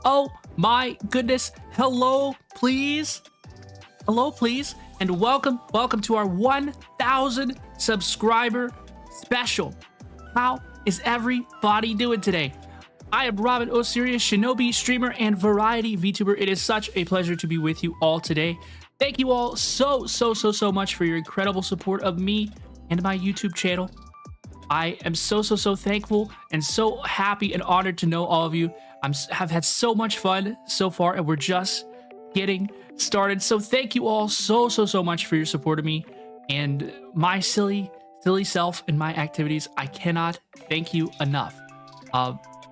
Oh my goodness. Hello, please. Hello, please. And welcome to our 1,000 subscriber special. How is everybody doing today? I am Robin Osiria, Shinobi streamer and variety VTuber. It is such a pleasure to be with you all today. Thank you all so much for your incredible support of me and my YouTube channel. I am so thankful and so happy and honored to know all of you. Have had so much fun so far, and we're just getting started. So thank you all so much for your support of me and my silly self and my activities. I cannot thank you enough.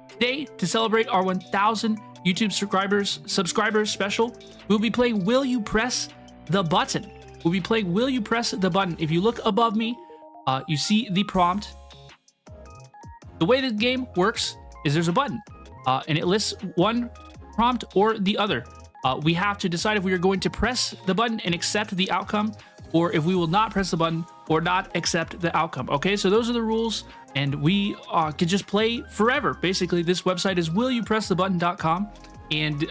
Today, to celebrate our 1,000 YouTube subscribers special, we'll be playing Will You Press the Button. We'll be playing Will You Press the Button. If you look above me, you see the prompt. The way the game works is there's a button, and it lists one prompt or the other. We have to decide if we are going to press the button and accept the outcome, or if we will not press the button or not accept the outcome. Okay, so those are the rules, and we can just play forever. Basically, this website is willyoupressthebutton.com, and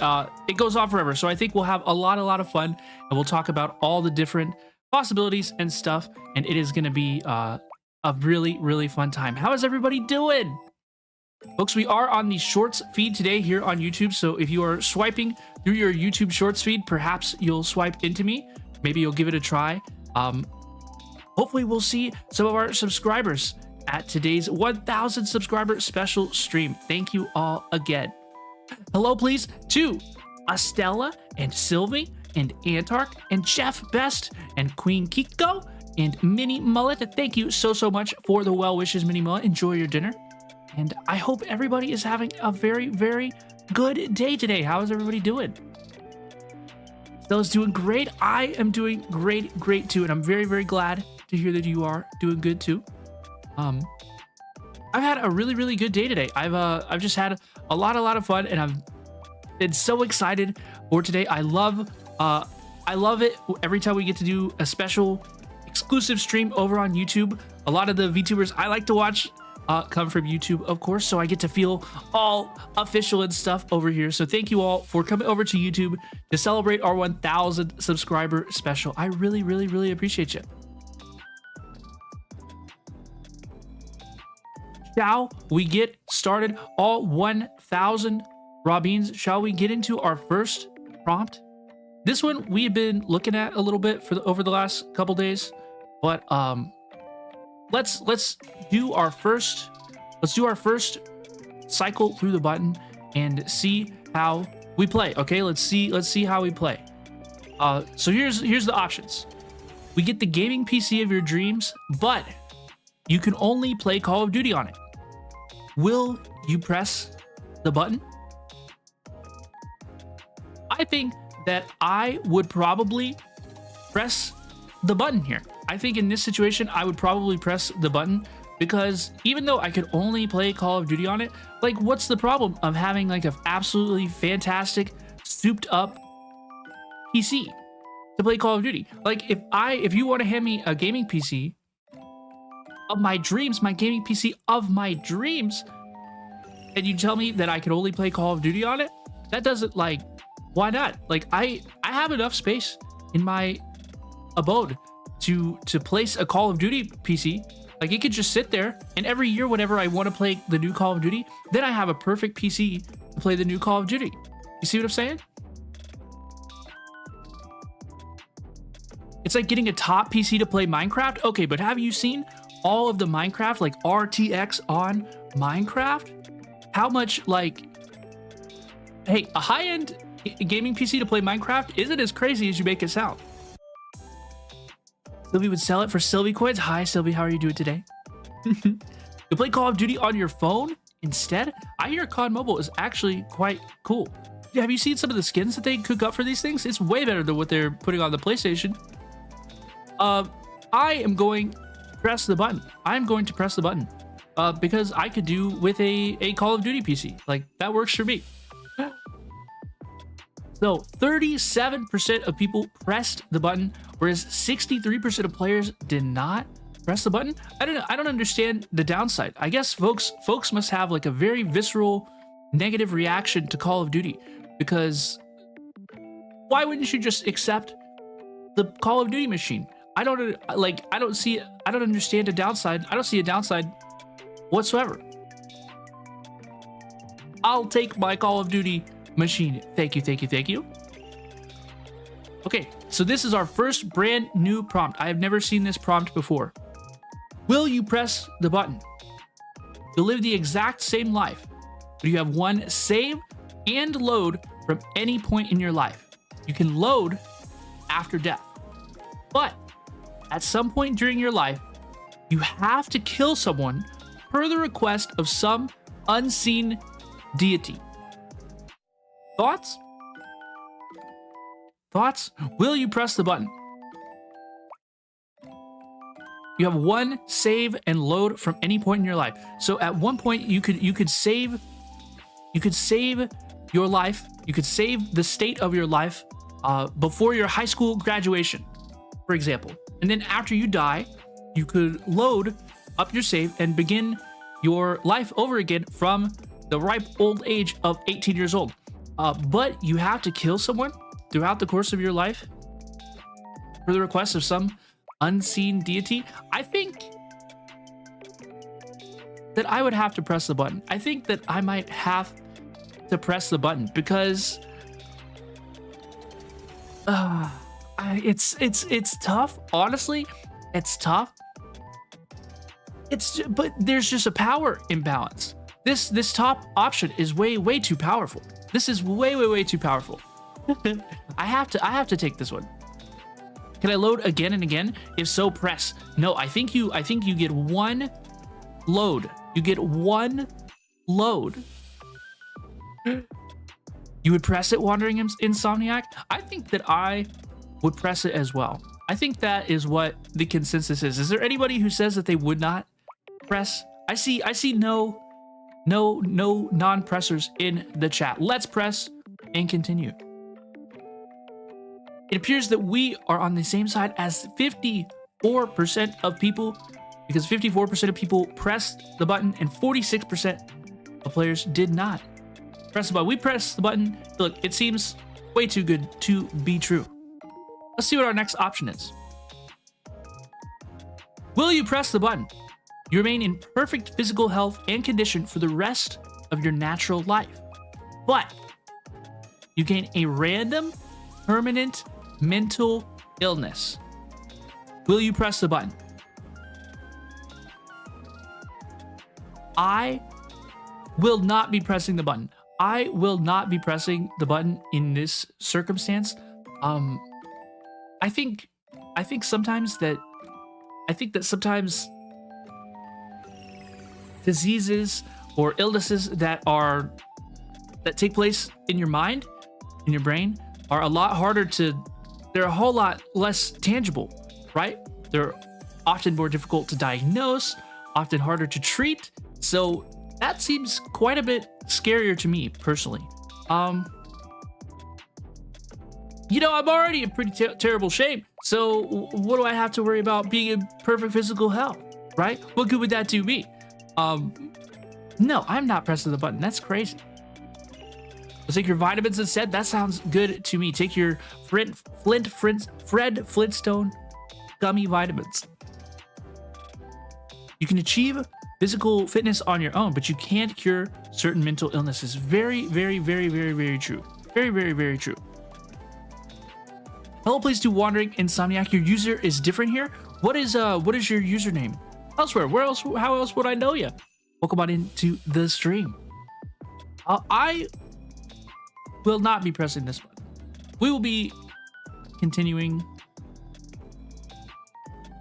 it goes on forever. So I think we'll have a lot of fun, and we'll talk about all the different possibilities and stuff, and it is going to be a really fun time. How is everybody doing? Folks, we are on the Shorts feed today here on YouTube, so if you are swiping through your YouTube Shorts feed, perhaps you'll swipe into me. Maybe you'll give it a try. Hopefully we'll see some of our subscribers at today's 1,000 subscriber special stream. Thank you all again. Hello, please, to Estella and Sylvie and Antark and Jeff Best and Queen Kiko and Mini Mullet. Thank you so much for the well wishes, Mini Mullet. Enjoy your dinner. And I hope everybody is having a very good day today. How is everybody doing? Stella's doing great. I am doing great too. And I'm very glad to hear that you are doing good too. I've had a really good day today. I've just had a lot of fun, and I've been so excited for today. I love it every time we get to do a special exclusive stream over on YouTube. A lot of the VTubers I like to watch come from YouTube, of course, so I get to feel all official and stuff over here. So thank you all for coming over to YouTube to celebrate our 1,000 subscriber special. I really appreciate you. Shall we get started? All 1,000 Robins, shall we get into our first prompt? This one we have been looking at a little bit over the last couple days, but let's do our first cycle through the button and see how we play. Okay, let's see how we play. So here's the options. We get the gaming PC of your dreams, but you can only play Call of Duty on it. Will you press the button? I think that I would probably press the button here. I think in this situation, I would probably press the button, because even though I could only play Call of Duty on it, like, what's the problem of having like an absolutely fantastic souped up PC to play Call of Duty? Like, if you want to hand me a gaming PC of my dreams, my gaming PC of my dreams, and you tell me that I could only play Call of Duty on it, that doesn't, like, why not? Like, I have enough space in my abode to place a Call of Duty PC. Like, it could just sit there, and every year whenever I want to play the new Call of Duty, then I have a perfect PC to play the new Call of Duty. You see what I'm saying? It's like getting a top PC to play Minecraft. Okay, but have you seen all of the Minecraft, like RTX on Minecraft? How much, like, hey, a high-end gaming PC to play Minecraft isn't as crazy as you make it sound. Sylvie would sell it for Sylvie coins. Hi, Sylvie. How are you doing today? You play Call of Duty on your phone instead? I hear COD Mobile is actually quite cool. Yeah, have you seen some of the skins that they cook up for these things? It's way better than what they're putting on the PlayStation. I am going to press the button. I'm going to press the button because I could do with a Call of Duty PC. Like, that works for me. So 37% of people pressed the button, whereas 63% of players did not press the button. I don't know. I don't understand the downside. I guess folks must have like a very visceral negative reaction to Call of Duty, because why wouldn't you just accept the Call of Duty machine? I don't understand a downside. I don't see a downside whatsoever. I'll take my Call of Duty machine. Thank you, thank you, thank you. Okay, so this is our first brand new prompt. I have never seen this prompt before. Will you press the button? You'll live the exact same life, but you have one save and load from any point in your life. You can load after death, but at some point during your life, you have to kill someone per the request of some unseen deity. Thoughts? Thoughts? Will you press the button? You have one save and load from any point in your life. So at one point you could save your life. You could save the state of your life before your high school graduation, for example. And then after you die, you could load up your save and begin your life over again from the ripe old age of 18 years old. But you have to kill someone throughout the course of your life for the request of some unseen deity. I think that I would have to press the button. I think that I might have to press the button because it's tough. Honestly, it's tough. But there's just a power imbalance. This top option is way too powerful. This is way too powerful. I have to take this one. Can I load again and again? If so, press. No, I think you get one load. You get one load. You would press it, Wandering Insomniac? I think that I would press it as well. I think that is what the consensus is. Is there anybody who says that they would not press? I see no non-pressers in the chat. Let's press and continue. It appears that we are on the same side as 54% of people, because 54% of people pressed the button and 46% of players did not press the button. We pressed the button. Look, it seems way too good to be true. Let's see what our next option is. Will you press the button? You remain in perfect physical health and condition for the rest of your natural life, but you gain a random, permanent mental illness. Will you press the button? I will not be pressing the button. I will not be pressing the button in this circumstance. I think sometimes diseases or illnesses that take place in your mind, in your brain, are a lot harder they're a whole lot less tangible, right? They're often more difficult to diagnose, often harder to treat. So that seems quite a bit scarier to me personally. You know, I'm already in pretty terrible shape. So what do I have to worry about being in perfect physical health, right? What good would that do me? No, I'm not pressing the button. That's crazy. Let's take your vitamins instead. That sounds good to me. Take your Fred Flintstone gummy vitamins. You can achieve physical fitness on your own, but you can't cure certain mental illnesses. Very true. Very true. Hello, please do Wandering Insomniac. Your user is different here. What is your username? Elsewhere, how else would I know you? Welcome on into the stream. I will not be pressing this button. We will be continuing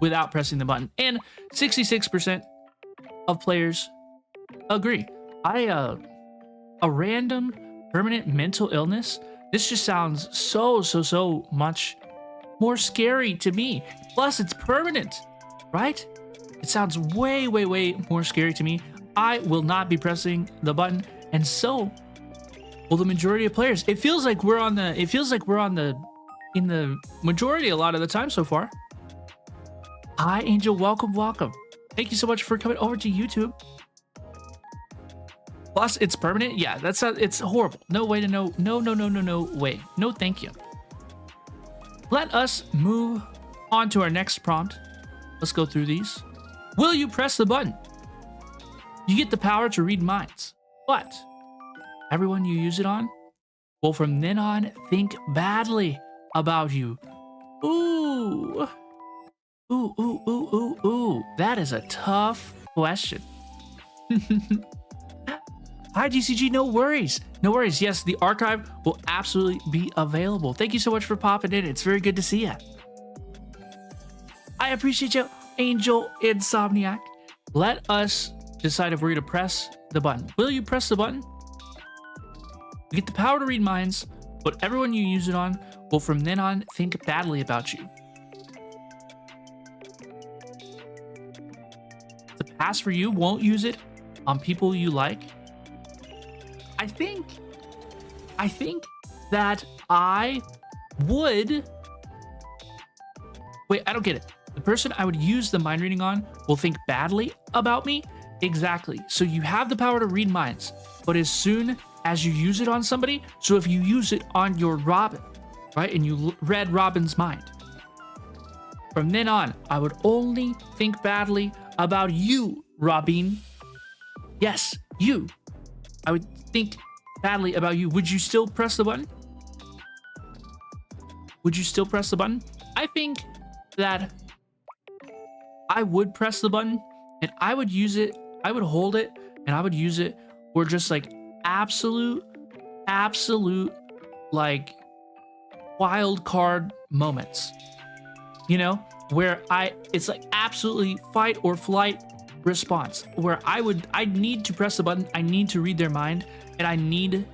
without pressing the button, and 66% of players agree. A random permanent mental illness. This just sounds so much more scary to me. Plus, it's permanent, right? It sounds way more scary to me. I will not be pressing the button, and so will the majority of players. It feels like we're in the majority a lot of the time so far. Hi, Angel. Welcome. Thank you so much for coming over to YouTube. Plus, it's permanent. Yeah, that's it's horrible. No way to know. No, no, no, no, no way. No, thank you. Let us move on to our next prompt. Let's go through these. Will you press the button? You get the power to read minds, but everyone you use it on will from then on think badly about you. Ooh. Ooh, ooh, ooh, ooh, ooh. That is a tough question. Hi, GCG. No worries. No worries. Yes, the archive will absolutely be available. Thank you so much for popping in. It's very good to see you. I appreciate you, Angel Insomniac. Let us decide if we're going to press the button. Will you press the button? You get the power to read minds, but everyone you use it on will from then on think badly about you. The pass for you won't use it on people you like. I think that I would... Wait, I don't get it. The person I would use the mind reading on will think badly about me? Exactly. So you have the power to read minds, but as soon as you use it on somebody, so if you use it on your Robin, right, and you read Robin's mind, from then on, I would only think badly about you, Robin. Yes, you. I would think badly about you. Would you still press the button? Would you still press the button? I think that I would press the button and I would use it. I would hold it and I would use it for just like absolute like wild card moments, you know, where it's like absolutely fight or flight response, where I need to press the button, I need to read their mind, and I need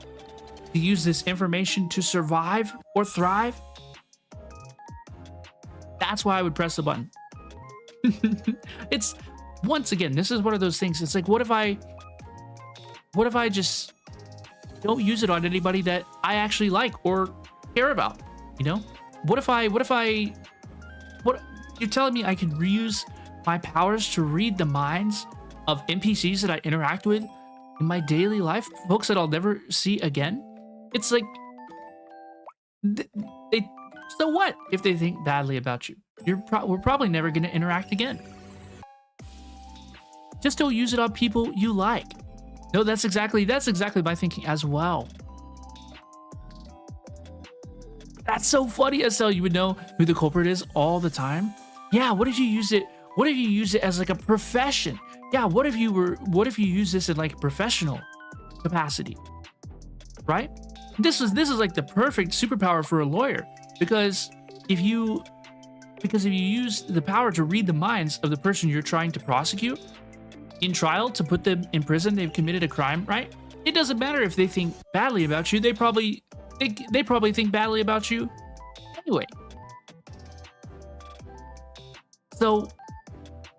to use this information to survive or thrive. That's why I would press the button. It's, once again, this is one of those things. It's like, what if I just don't use it on anybody that I actually like or care about, you know? What you're telling me I can reuse my powers to read the minds of NPCs that I interact with in my daily life, folks that I'll never see again? It's like, so what if they think badly about you? We're probably never going to interact again. Just don't use it on people you like. No, that's exactly my thinking as well. That's so funny, SL. You would know who the culprit is all the time. Yeah, what if you use it? What if you use it as like a profession? Yeah, what if you use this in like professional capacity? Right? This is like the perfect superpower for a lawyer, because if you use the power to read the minds of the person you're trying to prosecute in trial to put them in prison, they've committed a crime, right? It doesn't matter if they think badly about you. They probably think badly about you anyway. So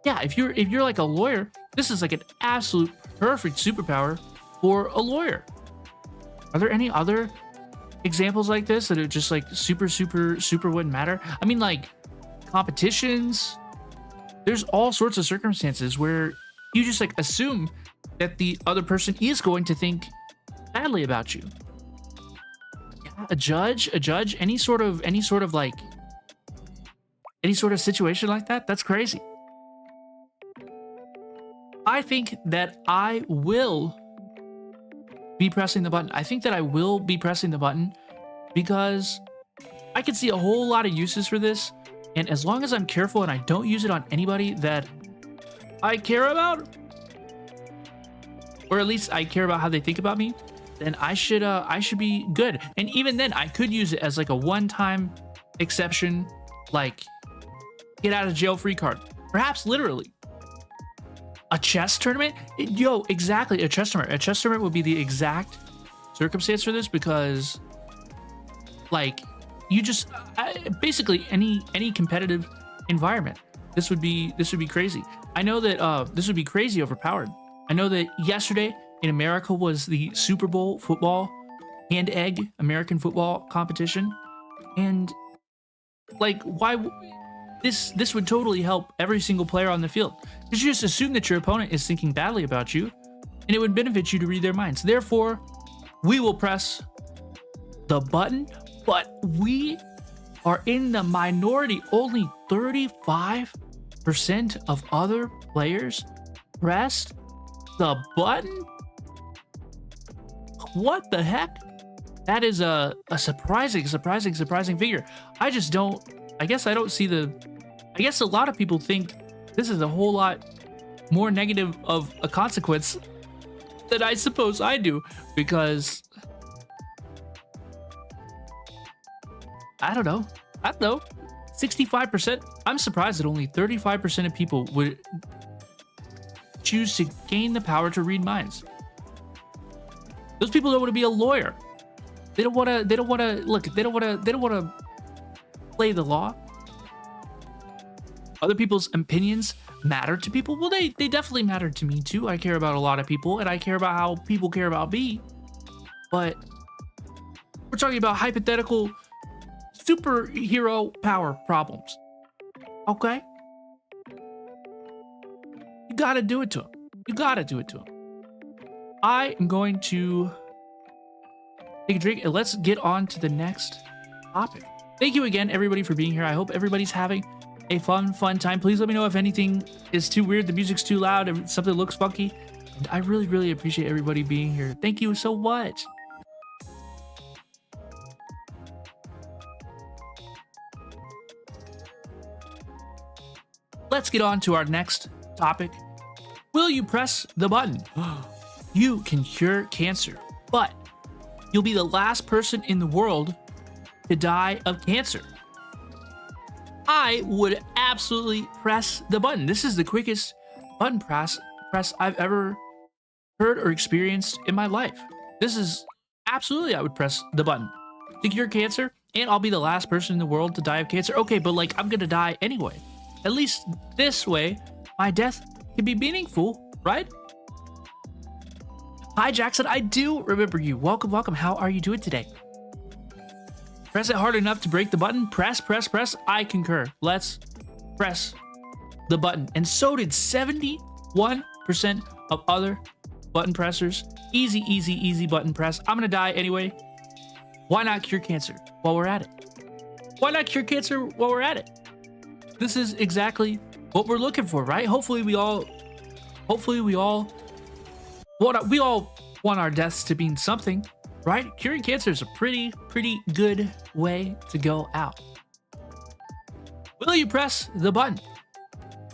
yeah, if you're like a lawyer, this is like an absolute perfect superpower for a lawyer. Are there any other examples like this that are just like super wouldn't matter? I mean, like competitions, there's all sorts of circumstances where you just like assume that the other person is going to think badly about you. Yeah, a judge, any sort of situation like that, that's crazy. I think that I will be pressing the button. I think that I will be pressing the button because I can see a whole lot of uses for this. And as long as I'm careful and I don't use it on anybody that I care about, or at least I care about how they think about me, then I should be good. And even then, I could use it as like a one-time exception, like get out of jail free card, perhaps literally. A chess tournament? Exactly, a chess tournament. A chess tournament would be the exact circumstance for this, because like you just basically any competitive environment, this would be crazy. I know that this would be crazy overpowered. I know that yesterday in America was the Super Bowl football hand egg American football competition, and like why this would totally help every single player on the field, because you just assume that your opponent is thinking badly about you, and it would benefit you to read their minds. Therefore, we will press the button, but we are in the minority. Only 35% of other players pressed the button. What the heck? That is a surprising figure. I just don't, I guess I don't see the, I guess a lot of people think this is a whole lot more negative of a consequence than I suppose I do, because I don't know. 65%. I'm surprised that only 35% of people would choose to gain the power to read minds. Those people don't want to be a lawyer. They don't want to look, they don't want to play the law. Other people's opinions matter to people. Well, they definitely matter to me too. I care about a lot of people, and I care about how people care about me. But we're talking about hypothetical superhero power problems. Okay? You gotta do it to him. You gotta do it to him. I am going to take a drink and let's get on to the next topic. Thank you again, everybody, for being here. I hope everybody's having a fun time. Please let me know if anything is too weird, the music's too loud, if something looks funky. And I really appreciate everybody being here. Thank you so much. Let's get on to our next topic. Will you press the button? You can cure cancer, but you'll be the last person in the world to die of cancer. I would absolutely press the button. This is the quickest button press I've ever heard or experienced in my life. This is absolutely, I would press the button to cure cancer, and I'll be the last person in the world to die of cancer. Okay, but like, I'm gonna die anyway. At least this way, my death can be meaningful, right? Hi, Jackson. I do remember you. Welcome. How are you doing today? Press it hard enough to break the button. Press. I concur. Let's press the button. And so did 71% of other button pressers. Easy button press. I'm gonna die anyway. Why not cure cancer while we're at it? Why not cure cancer while we're at it? This is exactly what we're looking for, right? Hopefully we all want our deaths to mean something, right? Curing cancer is a pretty good way to go out. Will you press the button?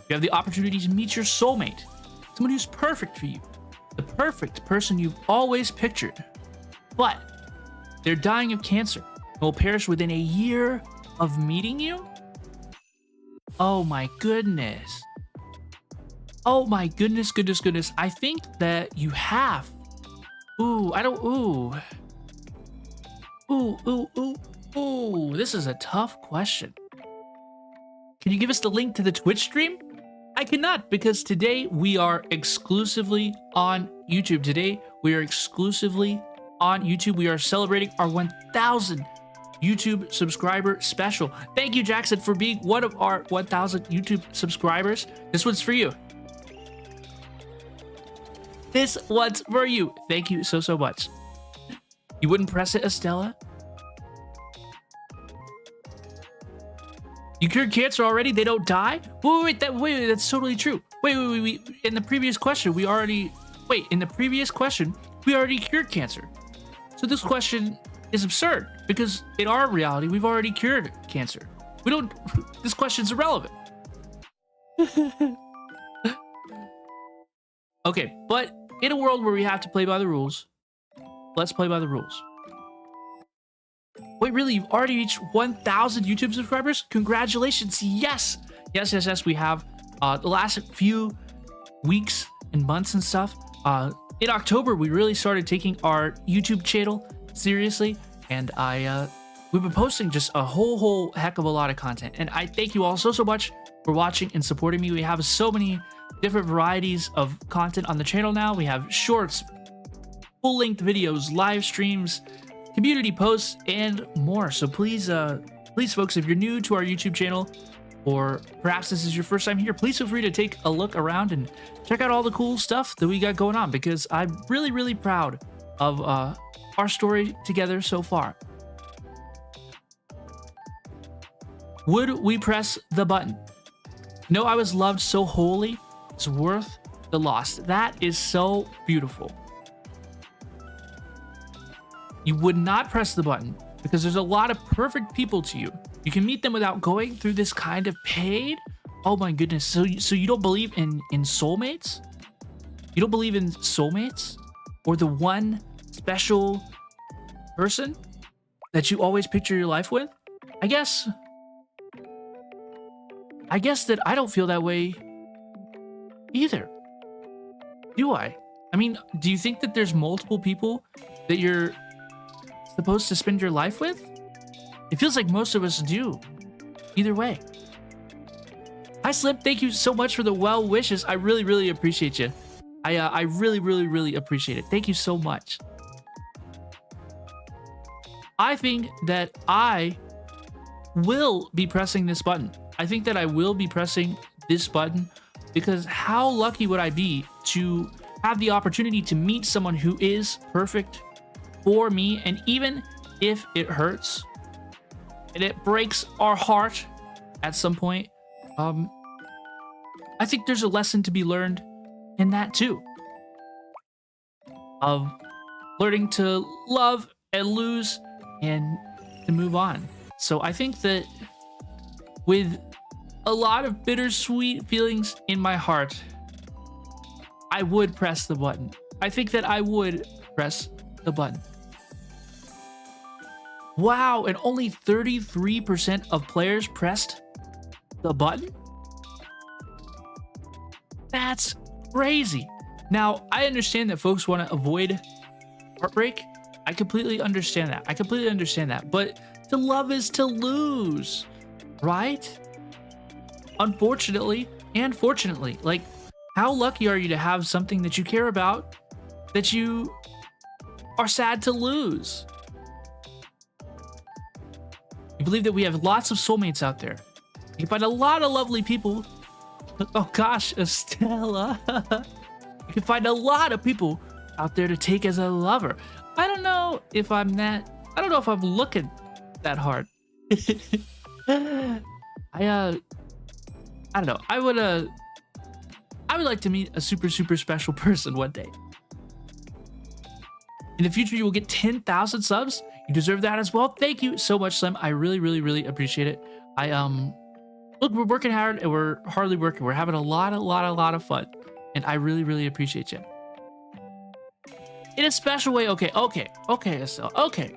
You have the opportunity to meet your soulmate, someone who's perfect for you, the perfect person you've always pictured, but they're dying of cancer and will perish within a year of meeting you? Oh my goodness. Oh my goodness. I think that you have. Ooh, this is a tough question. Can you give us the link to the Twitch stream? I cannot, because today we are exclusively on YouTube. We are celebrating our 1,000 YouTube subscriber special. Thank you, Jackson, for being one of our 1,000 YouTube subscribers. This one's for you. This one's for you. Thank you so much. You wouldn't press it, Estella? You cured cancer already? They don't die? Wait, that's totally true. Wait. In the previous question, we already cured cancer. So this question is absurd, because in our reality, we've already cured cancer. This question's irrelevant. Okay, but in a world where we have to play by the rules, let's play by the rules. Wait, really? You've already reached 1,000 YouTube subscribers? Congratulations. Yes, we have. The last few weeks and months and stuff. In October, we really started taking our YouTube channel seriously, and we've been posting just a whole heck of a lot of content, and I thank you all so much for watching and supporting me. We have so many different varieties of content on the channel now. We have shorts, full-length videos, live streams, community posts, and more. So please folks, if you're new to our YouTube channel, or perhaps this is your first time here, please feel free to take a look around and check out all the cool stuff that we got going on, because I'm really, really proud of our story together so far. Would we press the button? No, I was loved so wholly, it's worth the loss. That is so beautiful. You would not press the button because there's a lot of perfect people to you. You can meet them without going through this kind of pain. Oh my goodness. So you don't believe in soulmates? You don't believe in soulmates? Or the one special person that you always picture your life with? I guess that I don't feel that way either. Do I? I mean, do you think that there's multiple people that you're supposed to spend your life with? It feels like most of us do. Either way. Hi Slim, thank you so much for the well wishes. I really, really appreciate you. I really, really, really appreciate it. Thank you so much. I think that I will be pressing this button. I think that I will be pressing this button because how lucky would I be to have the opportunity to meet someone who is perfect for me, and even if it hurts and it breaks our heart at some point, I think there's a lesson to be learned in that too, of learning to love and lose and to move on. So I think that with a lot of bittersweet feelings in my heart, I would press the button. I think that I would press the button. Wow, and only 33% of players pressed the button? That's crazy. Now, I understand that folks want to avoid heartbreak. I completely understand that. But to love is to lose, right? Unfortunately and fortunately, like, how lucky are you to have something that you care about that you are sad to lose? I believe that we have lots of soulmates out there. You can find a lot of lovely people. Oh gosh, Estella. You can find a lot of people out there to take as a lover. I don't know if I'm looking that hard. I don't know. I would like to meet a super, super special person one day. In the future, you will get 10,000 subs. You deserve that as well. Thank you so much, Slim. I really, really, really appreciate it. Look, we're working hard and we're hardly working. We're having a lot of fun. And I really, really appreciate you. In a special way. Okay, Estelle. Okay.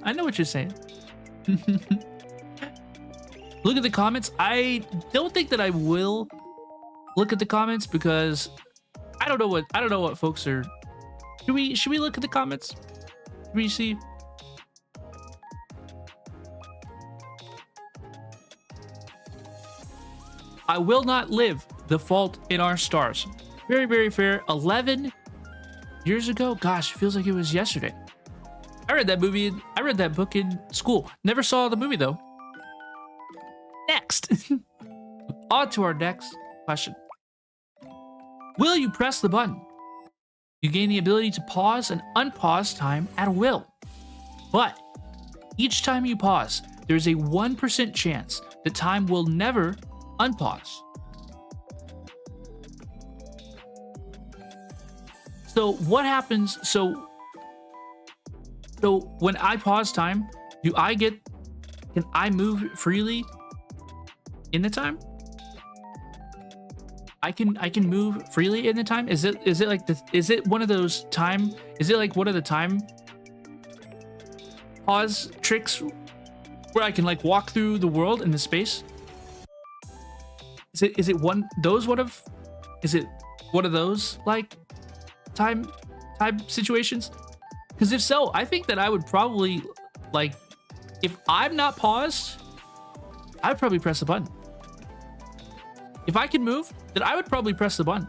I know what you're saying. Look at the comments. I don't think that I will look at the comments because I don't know what folks are. Should we look at the comments? Should we see? I will not live. The Fault in Our Stars. Very, very fair. 11 years ago. Gosh, feels like it was yesterday. I read that book in school. Never saw the movie though. Next. On to our next question. Will you press the button? You gain the ability to pause and unpause time at will. But each time you pause, there's a 1% chance that time will never unpause. So what happens? So when I pause time, can I move freely in the time? I can move freely in the time. Is it one of those time? Is it like one of the time pause tricks where I can like walk through the world in the space? Is it one of those like time situations? Because if so, I think that I would probably, like, if I'm not paused, I'd probably press the button. If I can move, then I would probably press the button.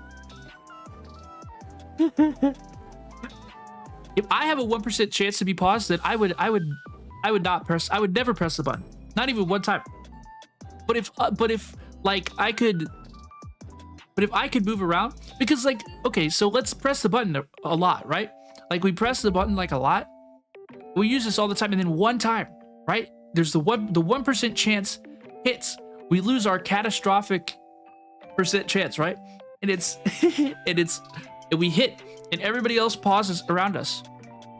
If I have a 1% chance to be paused, then I would never press the button. Not even one time. But if like I could, but if I could move around, because like, okay, so let's press the button a lot, right? Like we press the button like a lot. We use this all the time, and then one time, right? There's the 1% chance hits. We lose our catastrophic percent chance, right? And it's and we hit, and everybody else pauses around us,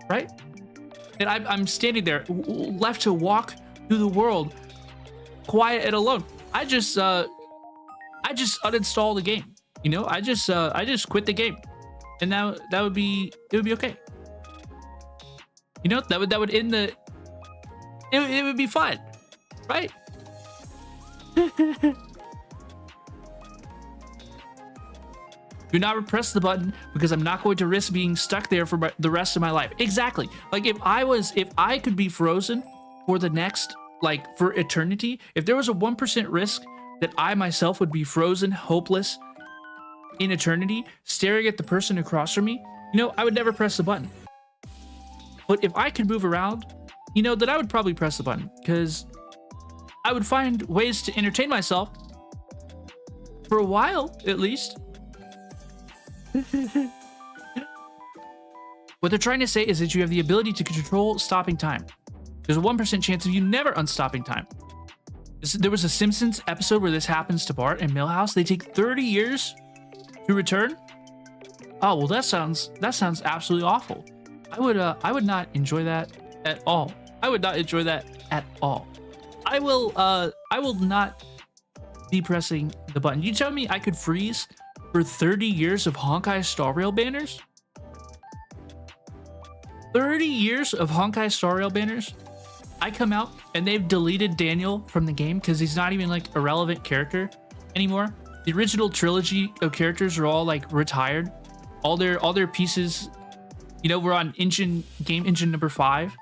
right? And I'm standing there, left to walk through the world, quiet and alone. I just uninstall the game, you know. I just quit the game, and now it would be okay. You know, that would end the. It would be fine, right? Do not press the button because I'm not going to risk being stuck there for the rest of my life. Exactly. Like if I could be frozen for the next, like for eternity, if there was a 1% risk that I myself would be frozen, hopeless in eternity, staring at the person across from me, you know, I would never press the button. But if I could move around, you know, then I would probably press the button because I would find ways to entertain myself for a while, at least. What they're trying to say is that you have the ability to control stopping time. There's a 1% chance of you never unstopping time. There was a Simpsons episode where this happens to Bart and Milhouse. They take 30 years to return. Oh well, that sounds absolutely awful. I would not enjoy that at all. I would not enjoy that at all. I will not be pressing the button. You tell me I could freeze for 30 years of Honkai Star Rail banners? 30 years of Honkai Star Rail banners? I come out and they've deleted Daniel from the game because he's not even like a relevant character anymore. The original trilogy of characters are all like retired. All their pieces, you know, were on game engine number 5.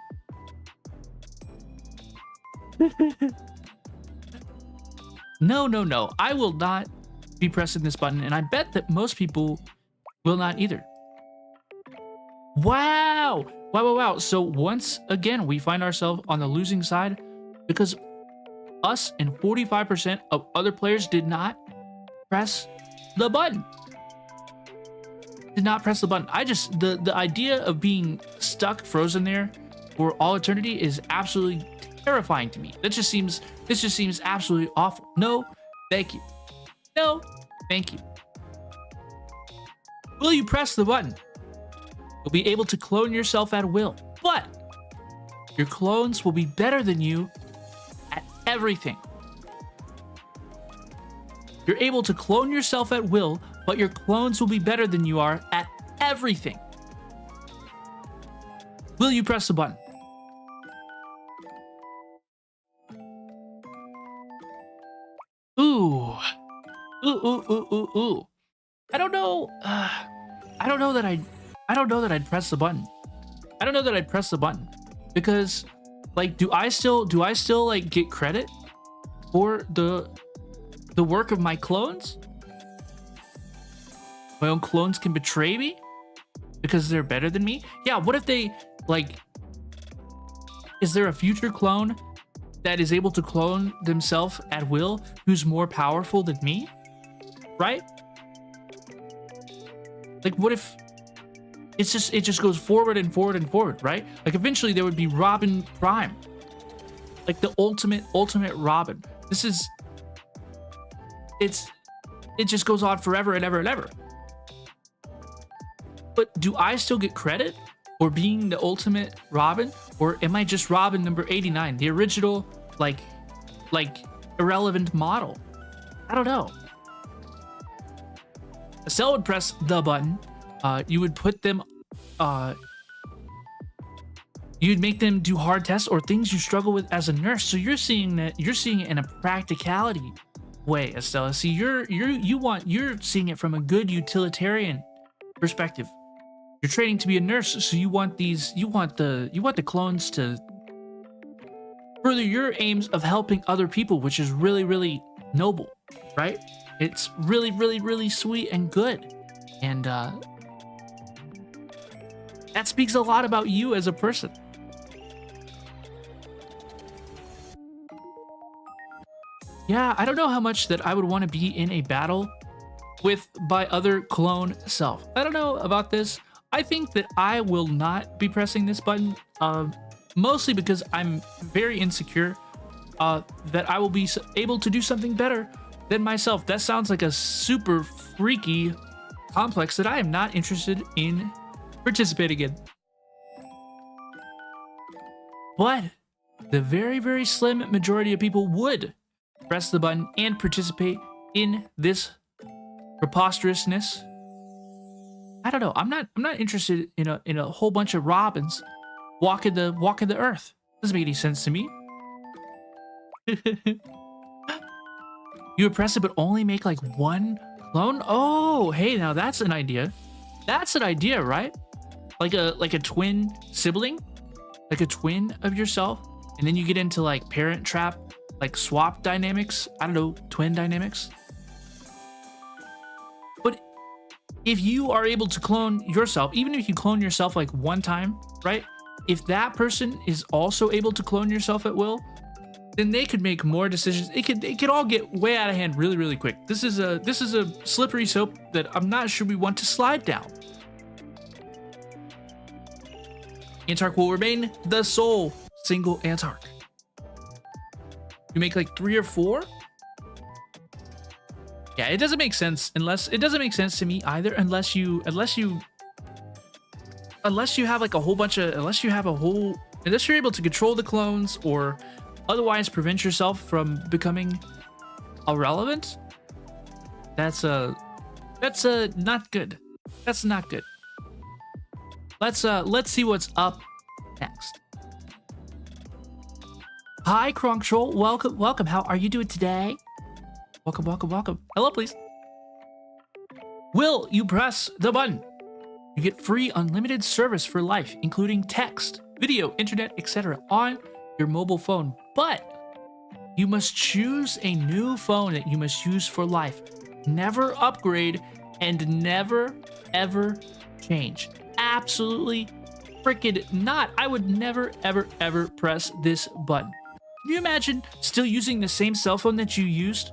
No. I will not be pressing this button, and I bet that most people will not either. Wow. So once again, we find ourselves on the losing side because us and 45% of other players did not press the button. Did not press the button. The idea of being stuck, frozen there for all eternity is absolutely terrifying to me. This just seems absolutely awful. No, thank you. No, thank you. Will you press the button? You'll be able to clone yourself at will, but your clones will be better than you at everything. You're able to clone yourself at will, but your clones will be better than you are at everything. Will you press the button? Ooh. I don't know. I don't know that I'd press the button. I don't know that I'd press the button because, like, do I still like get credit for the work of my clones? My own clones can betray me because they're better than me. Yeah. What if they like? Is there a future clone that is able to clone themselves at will who's more powerful than me? Right? Like, what if it just goes forward and forward and forward, right? Like, eventually there would be Robin Prime, like the ultimate Robin. It just goes on forever and ever and ever. But do I still get credit for being the ultimate Robin, or am I just Robin number 89, the original like irrelevant model? I don't know. Estelle would press the button. You would put them, you'd make them do hard tests or things you struggle with as a nurse. So you're seeing it in a practicality way, Estelle. See, you're seeing it from a good utilitarian perspective. You're training to be a nurse, so you want the clones to further your aims of helping other people, which is really, really noble, right? It's really, really, really sweet and good. And that speaks a lot about you as a person. Yeah, I don't know how much that I would want to be in a battle with my other clone self. I don't know about this. I think that I will not be pressing this button, mostly because I'm very insecure that I will be able to do something better than myself. That sounds like a super freaky complex that I am not interested in participating in. But the very, very slim majority of people would press the button and participate in this preposterousness. I don't know. I'm not interested in a whole bunch of robins walking the earth. Doesn't make any sense to me. You would press it but only make like one clone? Oh, hey, now that's an idea. That's an idea, right? Like a twin sibling? Like a twin of yourself? And then you get into like parent trap, like swap dynamics. I don't know, twin dynamics. But if you are able to clone yourself, even if you clone yourself like one time, right? If that person is also able to clone yourself at will, then they could make more decisions. It could all get way out of hand really, really quick. This is a slippery slope that I'm not sure we want to slide down. Antark will remain the sole single Antark. You make like 3 or 4? Yeah, it doesn't make sense it doesn't make sense to me either unless you have like a whole bunch of unless you're able to control the clones or otherwise prevent yourself from becoming irrelevant. That's not good. That's not good. Let's see what's up next. Hi, Kronk Troll. Welcome. How are you doing today? Welcome. Hello, please. Will you press the button? You get free unlimited service for life, including text, video, internet, etc. on your mobile phone, but you must choose a new phone that you must use for life. Never upgrade and never ever change. Absolutely freaking not. I would never ever press this button. Can you imagine still using the same cell phone that you used?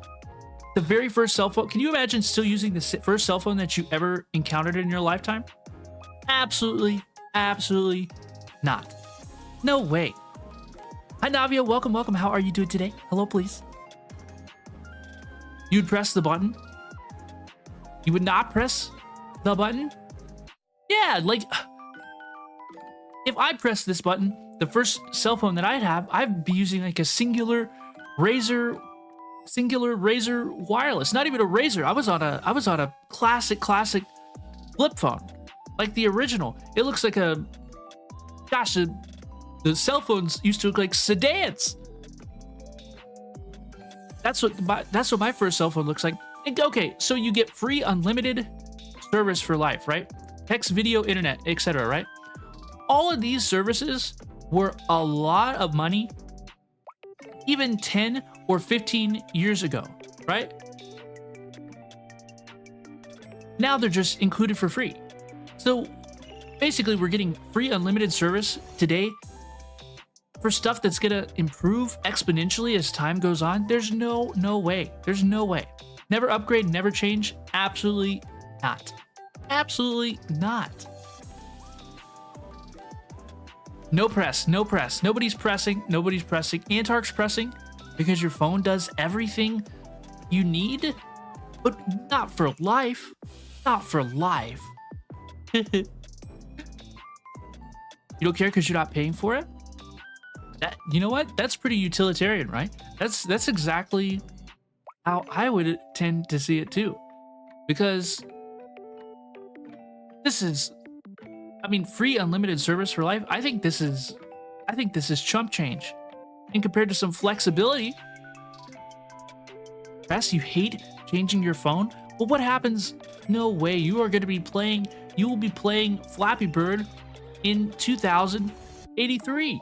The very first cell phone? Can you imagine still using the first cell phone that you ever encountered in your lifetime? Absolutely not. No way. Hi, Navia. Welcome. How are you doing today? Hello, please. You'd press the button? You would not press the button? Yeah, like, if I press this button, the first cell phone that I'd be using like a singular Razor wireless. Not even a Razor. I was on a classic flip phone, like the original. It looks like the cell phones used to look like sedans. That's what my first cell phone looks like. And, okay, so you get free unlimited service for life, right? Text, video, internet, etc., right? All of these services were a lot of money even 10 or 15 years ago, right? Now they're just included for free. So basically we're getting free unlimited service today for stuff that's gonna improve exponentially as time goes on. There's no way. There's no way. Never upgrade, never change. Absolutely not. Absolutely not. No press. Nobody's pressing. Antark's pressing because your phone does everything you need, but not for life. Not for life. You don't care because you're not paying for it? You know what? That's pretty utilitarian, right? That's exactly how I would tend to see it too. Because this is, I mean, free unlimited service for life. I think this is chump change. And compared to some flexibility. Press, you hate changing your phone? Well, what happens? No way. You will be playing Flappy Bird in 2083.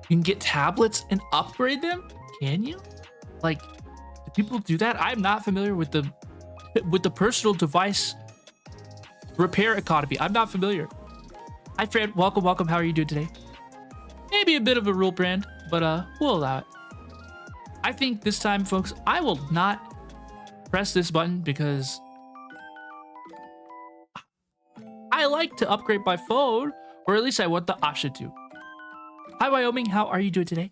You can get tablets and upgrade them? Can you? Like, do people do that? I'm not familiar with the personal device repair economy. I'm not familiar. Hi, Fred. Welcome. How are you doing today? Maybe a bit of a rule brand, but we'll allow it. I think this time, folks, I will not press this button because I like to upgrade my phone, or at least I want the option to. Hi, Wyoming. How are you doing today?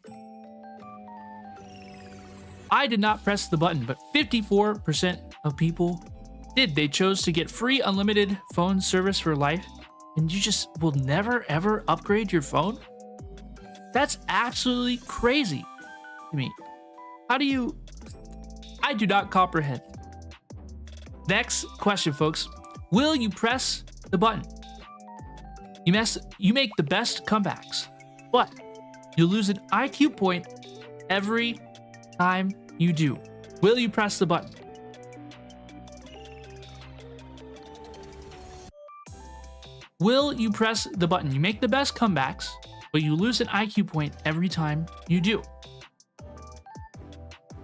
I did not press the button, but 54% of people did. They chose to get free unlimited phone service for life, and you just will never, ever upgrade your phone? That's absolutely crazy to me. How do you... I do not comprehend. Next question, folks. Will you press the button? You make the best comebacks, but you lose an IQ point every time you do. Will you press the button? Will you press the button? You make the best comebacks, but you lose an IQ point every time you do.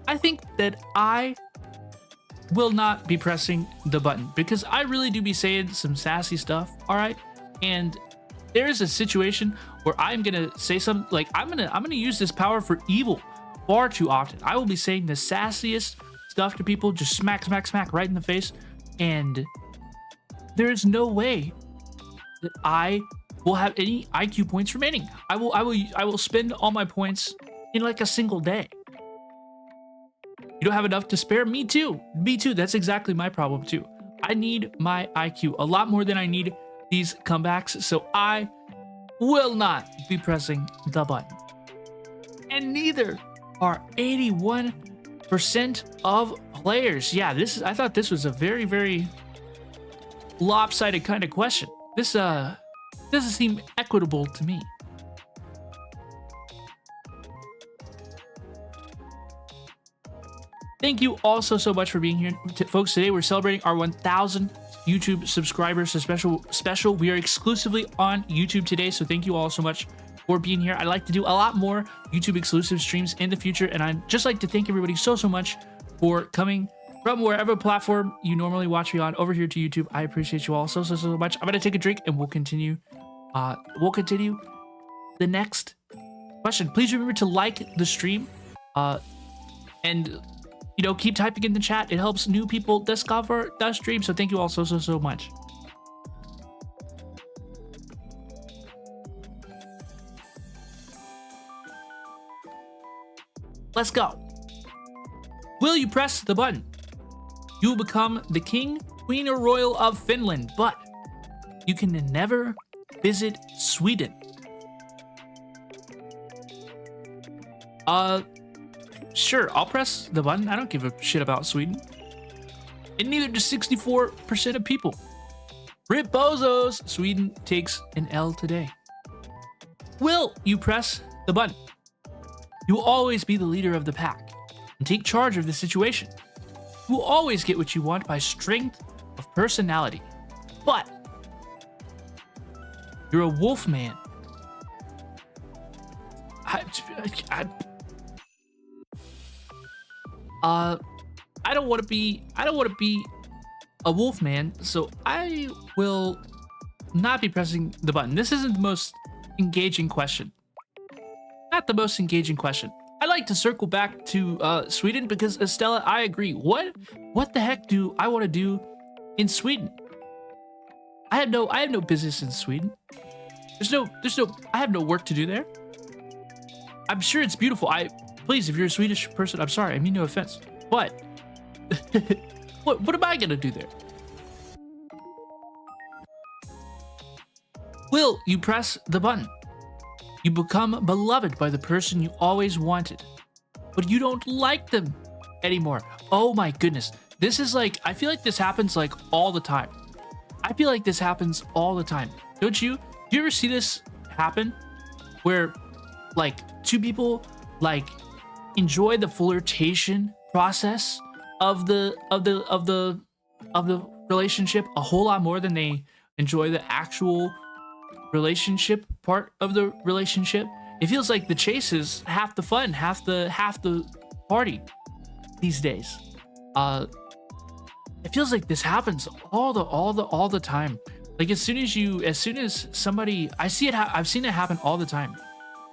I think that I will not be pressing the button because I really do be saying some sassy stuff, all right? And there is a situation where I'm gonna say something like I'm gonna use this power for evil far too often. I will be saying the sassiest stuff to people, just smack, smack, smack right in the face, and there's no way that I will have any IQ points remaining. I will spend all my points in like a single day. You don't have enough to spare? Me too. Me too. That's exactly my problem too. I need my IQ a lot more than I need these comebacks, so I will not be pressing the button. And neither are 81% of players. Yeah, I thought this was a very, very lopsided kind of question. This doesn't seem equitable to me. Thank you all so much for being here, folks. Today we're celebrating our 1,000 YouTube subscribers. So special. We are exclusively on YouTube today, so thank you all so much for being here. I'd like to do a lot more YouTube exclusive streams in the future, and I'd just like to thank everybody so much for coming from wherever platform you normally watch me on over here to YouTube. I appreciate you all so much. I'm gonna take a drink and we'll continue. The next question. Please remember to like the stream, and keep typing in the chat. It helps new people discover the stream. So thank you all so much. Let's go. Will you press the button? You will become the king, queen, or royal of Finland, but you can never visit Sweden. Sure, I'll press the button. I don't give a shit about Sweden. And neither do 64% of people. Rip bozos! Sweden takes an L today. Will you press the button? You will always be the leader of the pack and take charge of the situation. You will always get what you want by strength of personality. But you're a wolf man. I don't want to be a wolf man, so I will not be pressing the button. This isn't the most engaging question. Not the most engaging question. I'd like to circle back to Sweden because Estella, I agree. What the heck do I want to do in Sweden? I have no business in Sweden. I have no work to do there. I'm sure it's beautiful. Please, if you're a Swedish person, I'm sorry, I mean no offense. But what am I gonna do there? Will you press the button? You become beloved by the person you always wanted, but you don't like them anymore. Oh my goodness. This is like, I feel like this happens like all the time. I feel like this happens all the time. Don't you? Do you ever see this happen? Where like two people like enjoy the flirtation process of the relationship a whole lot more than they enjoy the actual relationship part of the relationship. It feels like the chase is half the fun, half the party these days. It feels like this happens all the time. Like as soon as somebody, I've seen it happen all the time.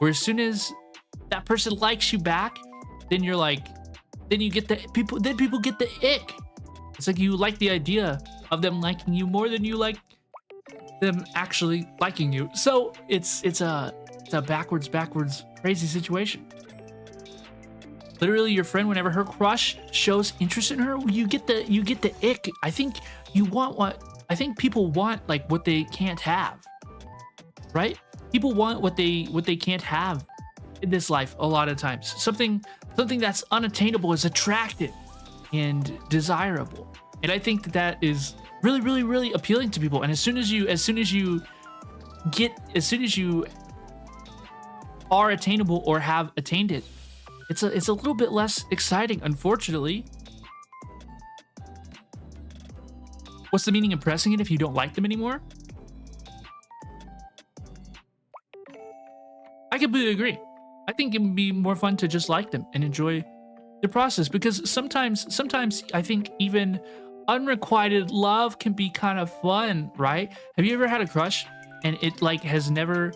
where as soon as that person likes you back, then you're like, then you get the people, then people get the ick. It's like you like the idea of them liking you more than you like them actually liking you. So it's a backwards crazy situation. Literally, your friend, whenever her crush shows interest in her, you get the ick. I think people want like what they can't have, right? People want what they can't have in this life a lot of times. Something that's unattainable is attractive and desirable, and I think that is really appealing to people. And as soon as you are attainable or have attained it, it's a little bit less exciting, unfortunately. What's the meaning of pressing it if you don't like them anymore? I completely agree. I think it would be more fun to just like them and enjoy the process, because sometimes I think even unrequited love can be kind of fun, right? Have you ever had a crush and it like has never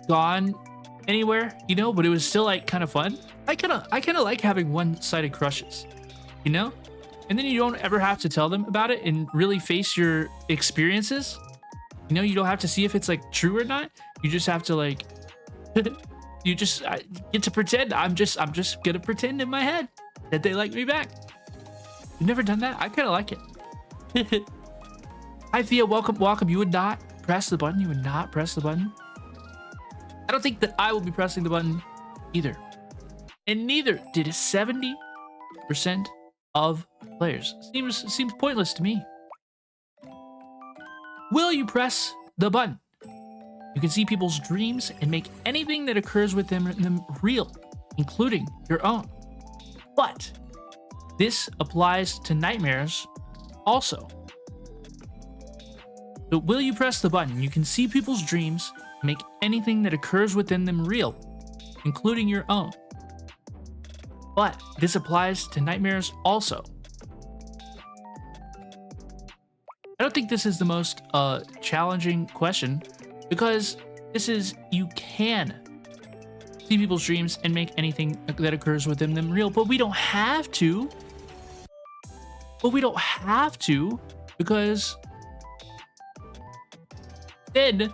gone anywhere, you know, but it was still like kind of fun? I kind of like having one-sided crushes, you know, and then you don't ever have to tell them about it and really face your experiences. You know, you don't have to see if it's like true or not. You just have to like you just get to pretend. I'm just gonna pretend in my head that they like me back. You've never done that? I kind of like it. Hi Thea, welcome. You would not press the button. You would not press the button. I don't think that I will be pressing the button either. And neither did 70% of players. Seems pointless to me. Will you press the button? You can see people's dreams and make anything that occurs with them real, including your own. But this applies to nightmares also. So will you press the button? You can see people's dreams, make anything that occurs within them real, including your own. But this applies to nightmares also. I don't think this is the most challenging question, because this is, you can see people's dreams and make anything that occurs within them real, but we don't have to. Because then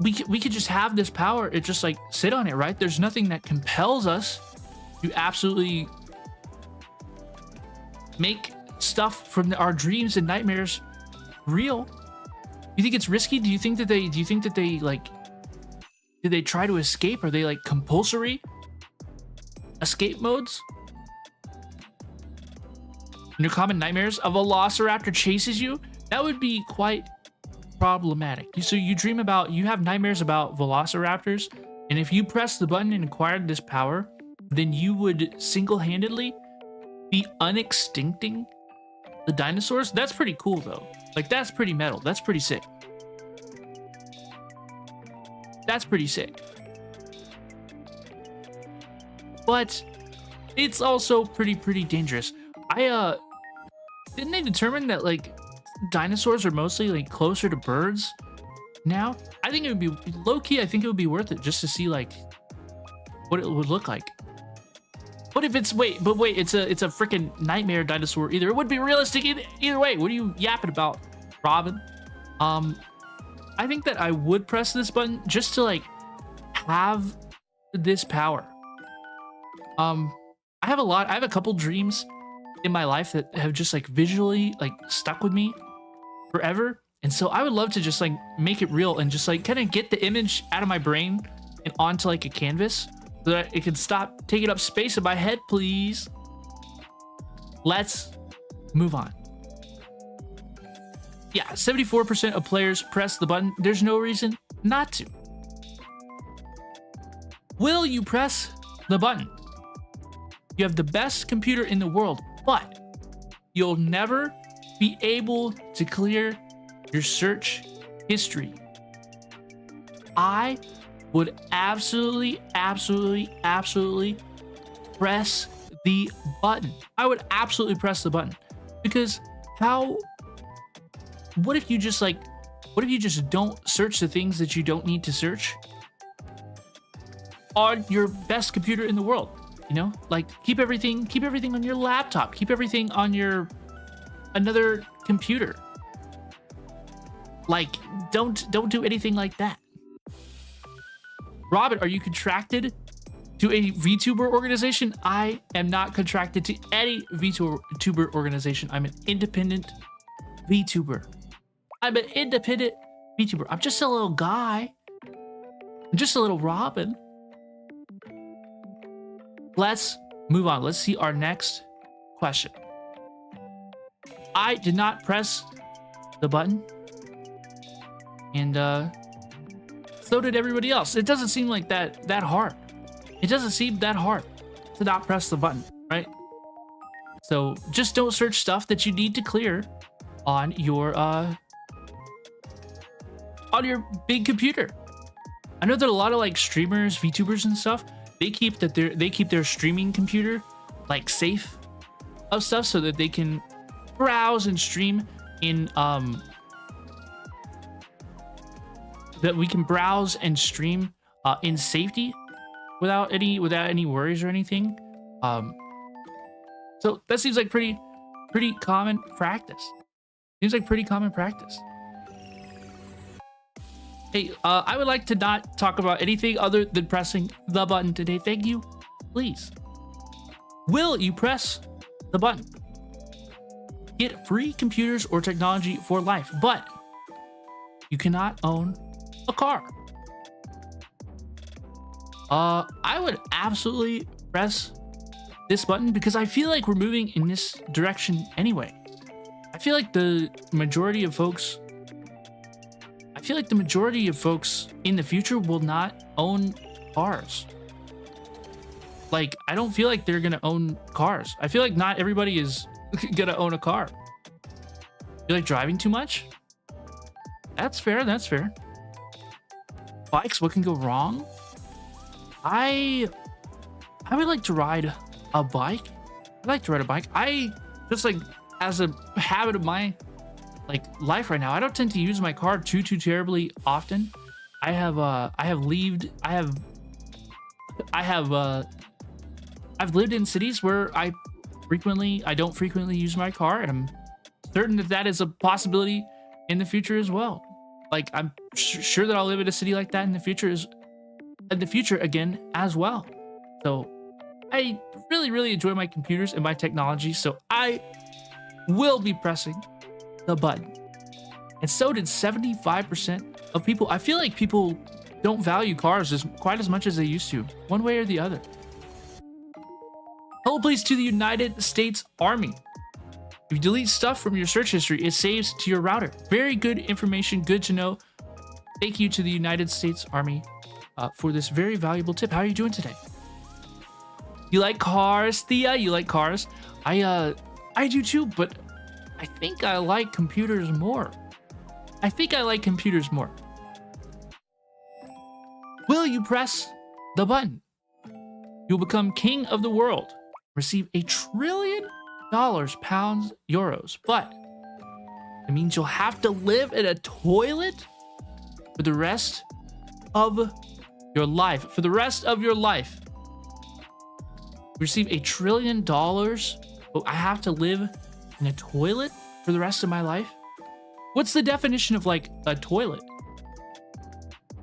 we could just have this power. It just like sit on it, right? There's nothing that compels us to absolutely make stuff from our dreams and nightmares real. You think it's risky? Do you think that they like, do they try to escape? Are they like compulsory escape modes? In your common nightmares, a velociraptor chases you? That would be quite problematic. So you have nightmares about velociraptors, and if you press the button and acquired this power, then you would single-handedly be unextincting the dinosaurs. That's pretty cool though. Like, that's pretty metal. That's pretty sick. But it's also pretty dangerous. Didn't they determine that like dinosaurs are mostly like closer to birds now? I think it would be low-key. I think it would be worth it just to see like what it would look like. What if it's it's a freaking nightmare dinosaur either? It would be realistic either way. What are you yapping about, Robin? I think that I would press this button just to like have this power. I have a couple dreams in my life that have just like visually like stuck with me forever, and so I would love to just like make it real and just like kind of get the image out of my brain and onto like a canvas so that it can stop taking up space in my head, please. Let's move on. Yeah, 74% of players press the button. There's no reason not to. Will you press the button? You have the best computer in the world, but you'll never be able to clear your search history. I would absolutely press the button. I would absolutely press the button, because what if you just don't search the things that you don't need to search? on your best computer in the world. You know, like keep everything on your laptop, keep everything on your another computer. Like, don't do anything like that. Robin, are you contracted to a VTuber organization? I am not contracted to any VTuber organization. I'm an independent VTuber. I'm an independent VTuber. I'm just a little guy. I'm just a little Robin. Let's move on. Let's see our next question. I did not press the button. And so did everybody else. It doesn't seem like that hard. It doesn't seem that hard to not press the button, right? So just don't search stuff that you need to clear on your big computer. I know that a lot of like streamers, VTubers and stuff, they keep their streaming computer like safe of stuff so that they can browse and stream in that we can browse and stream in safety without any worries or anything. So that seems like pretty common practice. Seems like pretty common practice. Hey, I would like to not talk about anything other than pressing the button today. Thank you. Please. Will you press the button? Get free computers or technology for life, but you cannot own a car. I would absolutely press this button because I feel like we're moving in this direction anyway. I feel like the majority of folks in the future will not own cars. Like, I don't feel like they're gonna own cars. I feel like not everybody is gonna own a car. You like driving too much? That's fair, that's fair. Bikes, what can go wrong? I would like to ride a bike. I'd like to ride a bike. I just like as a habit of my like life right now, I don't tend to use my car too terribly often. I've lived in cities where I don't frequently use my car, and I'm certain that is a possibility in the future as well. Like, I'm sure that I'll live in a city like that in the future again as well. So I really enjoy my computers and my technology, so I will be pressing the button. And so did 75% of people. I feel like people don't value cars quite as much as they used to, one way or the other. Hello, please, to the United States Army. If you delete stuff from your search history, it saves to your router. Very good information, good to know. Thank you to the United States Army for this very valuable tip. How are you doing today? You like cars, Thea? You like cars? I do too, but I think I like computers more. Will you press the button? You'll become king of the world. Receive $1 trillion, pounds, euros. But it means you'll have to live in a toilet for the rest of your life. Receive $1 trillion, but I have to live in a toilet for the rest of my life? What's the definition of like a toilet?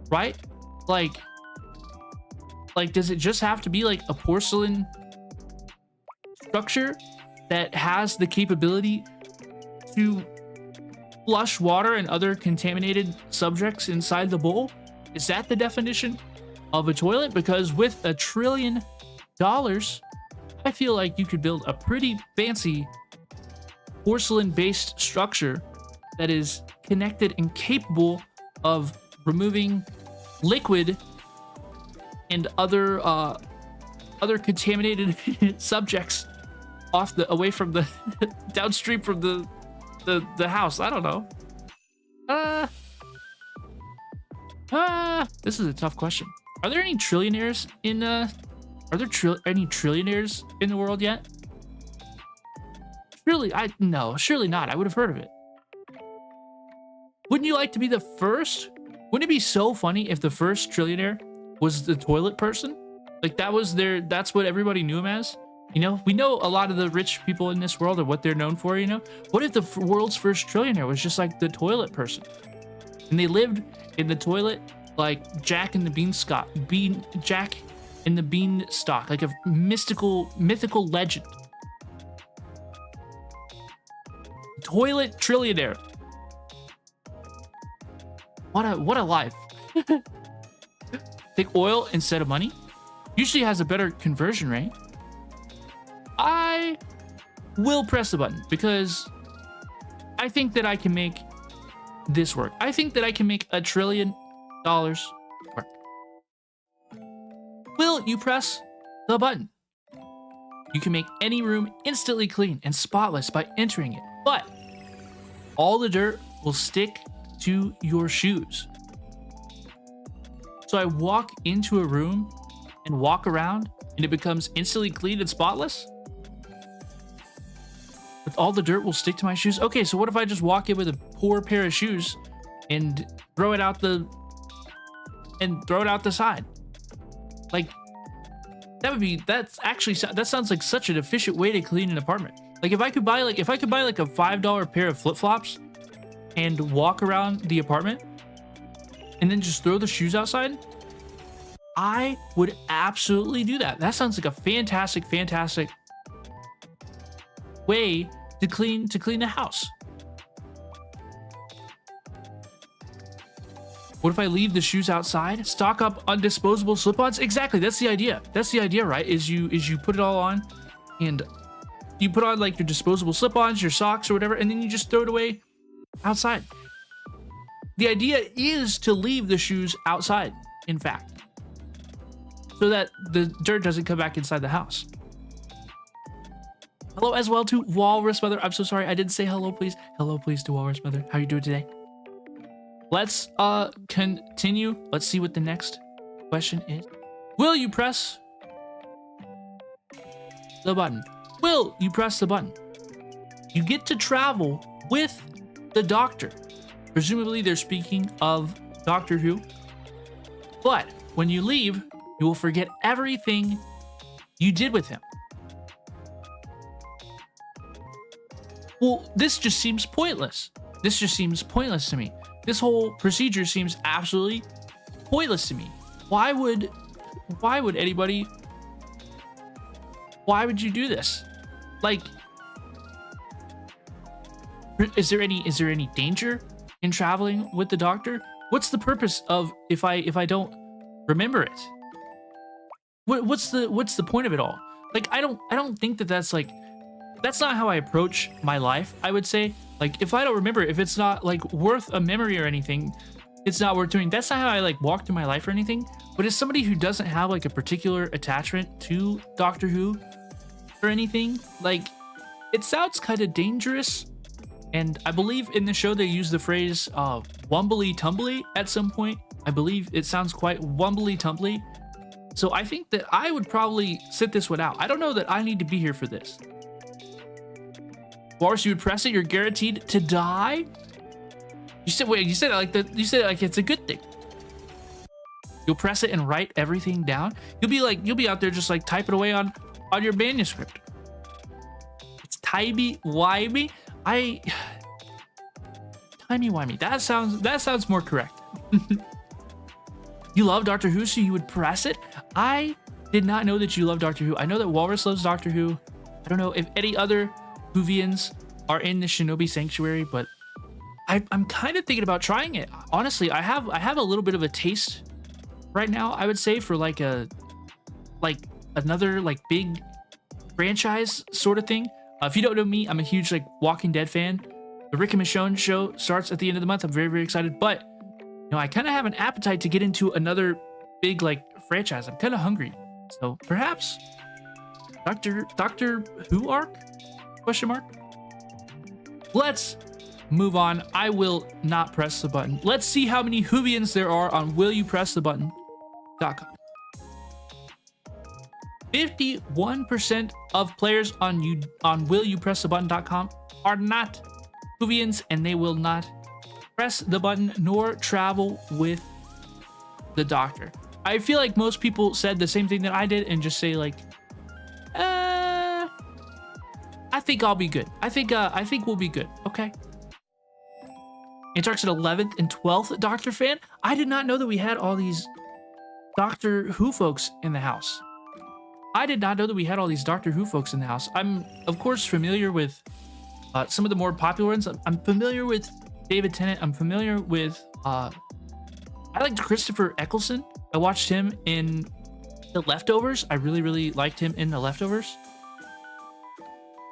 Right? Like does it just have to be like a porcelain structure that has the capability to flush water and other contaminated subjects inside the bowl? Is that the definition of a toilet? Because with $1 trillion, I feel like you could build a pretty fancy porcelain-based structure that is connected and capable of removing liquid and other contaminated subjects away from the downstream from the house. I don't know. This is a tough question. Are there any trillionaires in any trillionaires in the world yet? No, surely not. I would have heard of it. Wouldn't you like to be the first? Wouldn't it be so funny if the first trillionaire was the toilet person? Like that's what everybody knew him as. You know, we know a lot of the rich people in this world are what they're known for, you know? What if the world's first trillionaire was just like the toilet person? And they lived in the toilet like Jack and the Beanstalk, Jack and the Beanstalk, like a mythical legend. Toilet trillionaire. What a life. Take oil instead of money. Usually has a better conversion rate. I will press the button because I think that I can make this work. I think that I can make $1 trillion work. Will you press the button? You can make any room instantly clean and spotless by entering it, but all the dirt will stick to your shoes. So I walk into a room and walk around and it becomes instantly clean and spotless? But all the dirt will stick to my shoes? Okay, so what if I just walk in with a poor pair of shoes and throw it out the side? Like, that sounds like such an efficient way to clean an apartment. Like if I could buy like a $5 pair of flip-flops and walk around the apartment and then just throw the shoes outside, I would absolutely do that. That sounds like a fantastic way to clean the house. What if I leave the shoes outside? Stock up on disposable slip-ons? Exactly, that's the idea. That's the idea, right? Is you put it all on and you put on like your disposable slip-ons, your socks or whatever, and then you just throw it away outside. The idea is to leave the shoes outside, in fact, so that the dirt doesn't come back inside the house. Hello as well to Walrus Mother. I'm so sorry I didn't say hello, please. Hello, please, to Walrus Mother. How are you doing today? Let's continue. Let's see what the next question is. Will you press the button? Will you press the button? You get to travel with the Doctor. Presumably they're speaking of Doctor Who. But when you leave, you will forget everything you did with him. Well, this just seems pointless. This just seems pointless to me. This whole procedure seems absolutely pointless to me. Why would anybody, why would you do this? Like, is there any danger in traveling with the Doctor? What's the purpose of if I don't remember it? What's the point of it all? Like, I don't think that's like, that's not how I approach my life. I would say, like, if I don't remember, if it's not like worth a memory or anything, it's not worth doing. That's not how I like walk through my life or anything. But as somebody who doesn't have like a particular attachment to Doctor Who or anything, like, it sounds kind of dangerous. And I believe in the show they use the phrase wumbly tumbly at some point. I believe it sounds quite wumbly tumbly. So I think that I would probably sit this one out. I don't know that I need to be here for this. Walrus, you would press it, you're guaranteed to die? You said it like it's a good thing. You'll press it and write everything down. You'll be out there just like typing away on your manuscript. It's timey-wimey. Timey-wimey. That sounds more correct. You love Doctor Who, so you would press it? I did not know that you love Doctor Who. I know that Walrus loves Doctor Who. I don't know if any other Whovians are in the Shinobi Sanctuary, but I'm kind of thinking about trying it. Honestly, I have a little bit of a taste right now, I would say, for like another like big franchise sort of thing. If you don't know me, I'm a huge like Walking Dead fan. The Rick and Michonne show starts at the end of the month. I'm very, very excited, but you know, I kind of have an appetite to get into another big like franchise. I'm kind of hungry, so perhaps Doctor Who arc? Question mark. Let's move on. I will not press the button. Let's see how many Whovians there are on willyoupressthebutton.com. 51% of players on willyoupressthebutton.com are not Whovians, and they will not press the button nor travel with the Doctor. I feel like most people said the same thing that I did and just say like, I think I'll be good. I think we'll be good. Okay. Antark's at 11th and 12th Doctor fan. I did not know that we had all these Doctor Who folks in the house. I did not know that we had all these Doctor Who folks in the house. I'm, of course, familiar with some of the more popular ones. I'm familiar with David Tennant. I'm familiar with, I liked Christopher Eccleston. I watched him in The Leftovers. I really, really liked him in The Leftovers.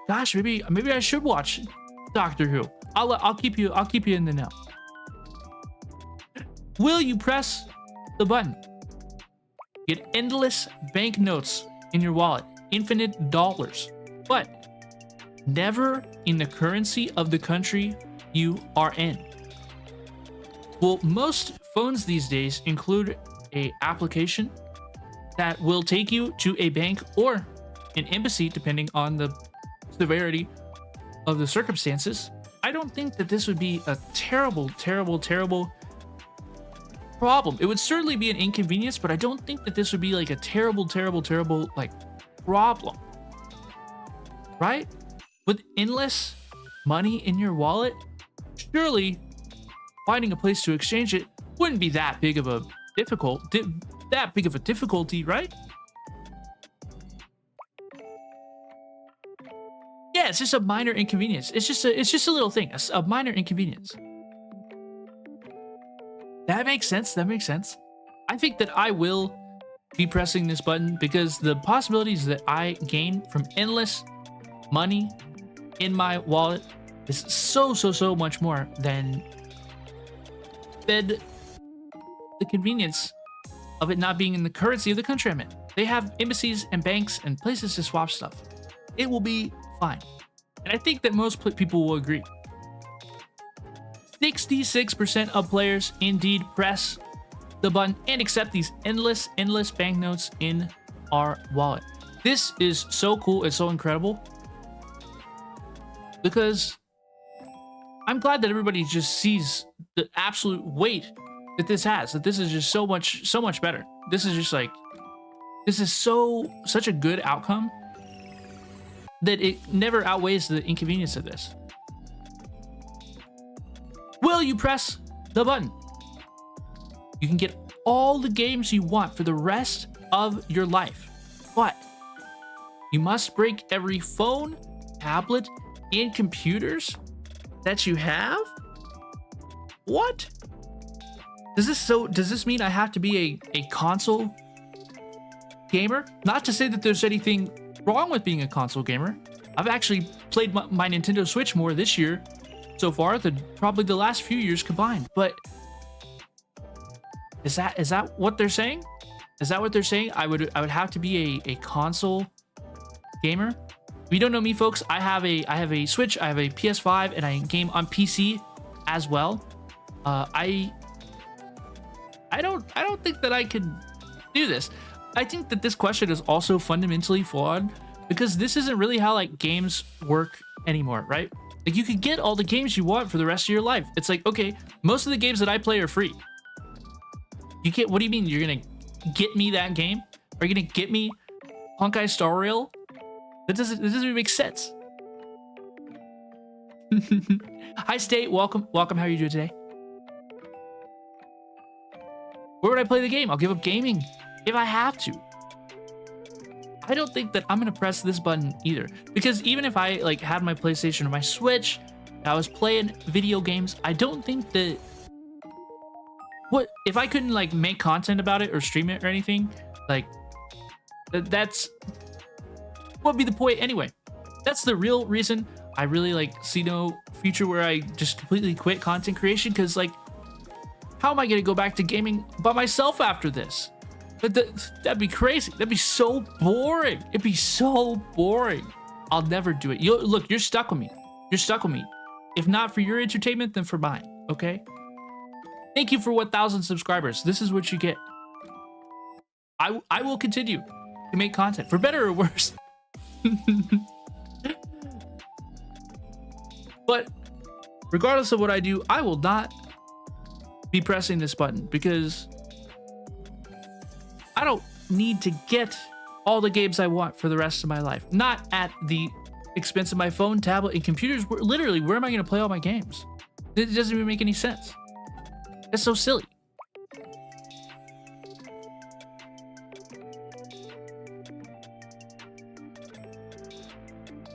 Gosh, maybe I should watch Doctor Who. I'll keep you in the know. Will you press the button? Get endless banknotes in your wallet, infinite dollars, but never in the currency of the country you are in. Well, most phones these days include an application that will take you to a bank or an embassy, depending on the severity of the circumstances. I don't think that this would be a terrible problem. It would certainly be an inconvenience, but I don't think that this would be like a terrible like problem, right? With endless money in your wallet, surely finding a place to exchange it wouldn't be that big of a difficulty, right? Yeah, it's just a minor inconvenience. It's just a little thing, a minor inconvenience. That makes sense. That makes sense. I think that I will be pressing this button because the possibilities that I gain from endless money in my wallet is so much more than the convenience of it not being in the currency of the country I'm in. They have embassies and banks and places to swap stuff. It will be fine. And I think that most people will agree. 66% of players indeed press the button and accept these endless banknotes in our wallet. This is so cool. It's so incredible. Because I'm glad that everybody just sees the absolute weight that this has. That this is just so much better. This is just like, this is such a good outcome that it never outweighs the inconvenience of this. Will you press the button? You can get all the games you want for the rest of your life, but you must break every phone, tablet, and computers that you have? What? Does this mean I have to be a console gamer? Not to say that there's anything wrong with being a console gamer. I've actually played my Nintendo Switch more this year so far than probably the last few years combined. But is that what they're saying? Is that what they're saying? I would have to be a console gamer. If you don't know me, folks, I have a Switch, I have a PS5, and I game on PC as well. I don't think that I could do this. I think that this question is also fundamentally flawed because this isn't really how like games work anymore, right? Like you could get all the games you want for the rest of your life. It's like, okay, most of the games that I play are free. What do you mean you're gonna get me that game? Are you gonna get me Honkai Star Rail? That doesn't even make sense. Hi State, welcome. How are you doing today? Where would I play the game? I'll give up gaming if I have to. I don't think that I'm gonna press this button either, because even if I like had my PlayStation or my Switch, and I was playing video games, I don't think that what if I couldn't like make content about it or stream it or anything, like that's what would be the point anyway. That's the real reason I really like see no future where I just completely quit content creation, because like how am I gonna go back to gaming by myself after this? That'd be crazy. That'd be so boring. It'd be so boring. I'll never do it. Look, you're stuck with me. You're stuck with me. If not for your entertainment, then for mine. Okay? Thank you for 1,000 subscribers. This is what you get. I will continue to make content, for better or worse. But regardless of what I do, I will not be pressing this button, because I don't need to get all the games I want for the rest of my life. Not at the expense of my phone, tablet, and computers. Literally, where am I going to play all my games? It doesn't even make any sense. That's so silly.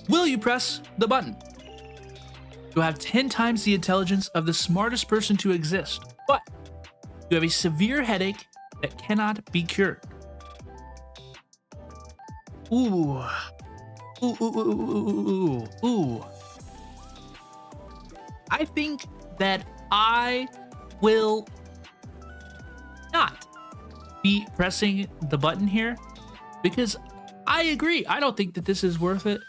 Will you press the button? You have 10 times the intelligence of the smartest person to exist, but you have a severe headache that cannot be cured. Ooh. Ooh, ooh, ooh, ooh, ooh, ooh. I think that I will not be pressing the button here because I agree. I don't think that this is worth it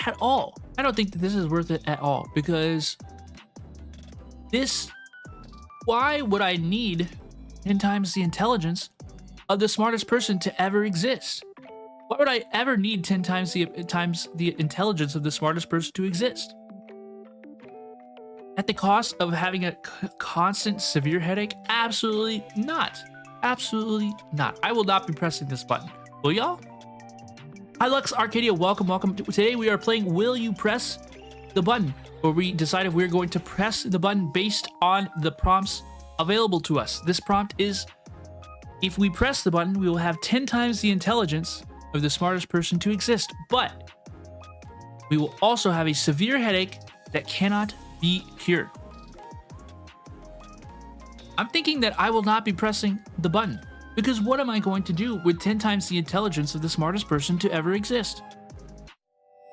at all. I don't think that this is worth it at all because why would I need 10 times the intelligence of the smartest person to ever exist? Why would I ever need 10 times the intelligence of the smartest person to exist? At the cost of having a constant severe headache? Absolutely not. Absolutely not. I will not be pressing this button. Will y'all? Hi Lux Arcadia, welcome. Today we are playing Will You Press the Button, where we decide if we're going to press the button based on the prompts available to us. This prompt is, if we press the button, we will have 10 times the intelligence of the smartest person to exist, but we will also have a severe headache that cannot be cured. I'm thinking that I will not be pressing the button because what am I going to do with 10 times the intelligence of the smartest person to ever exist?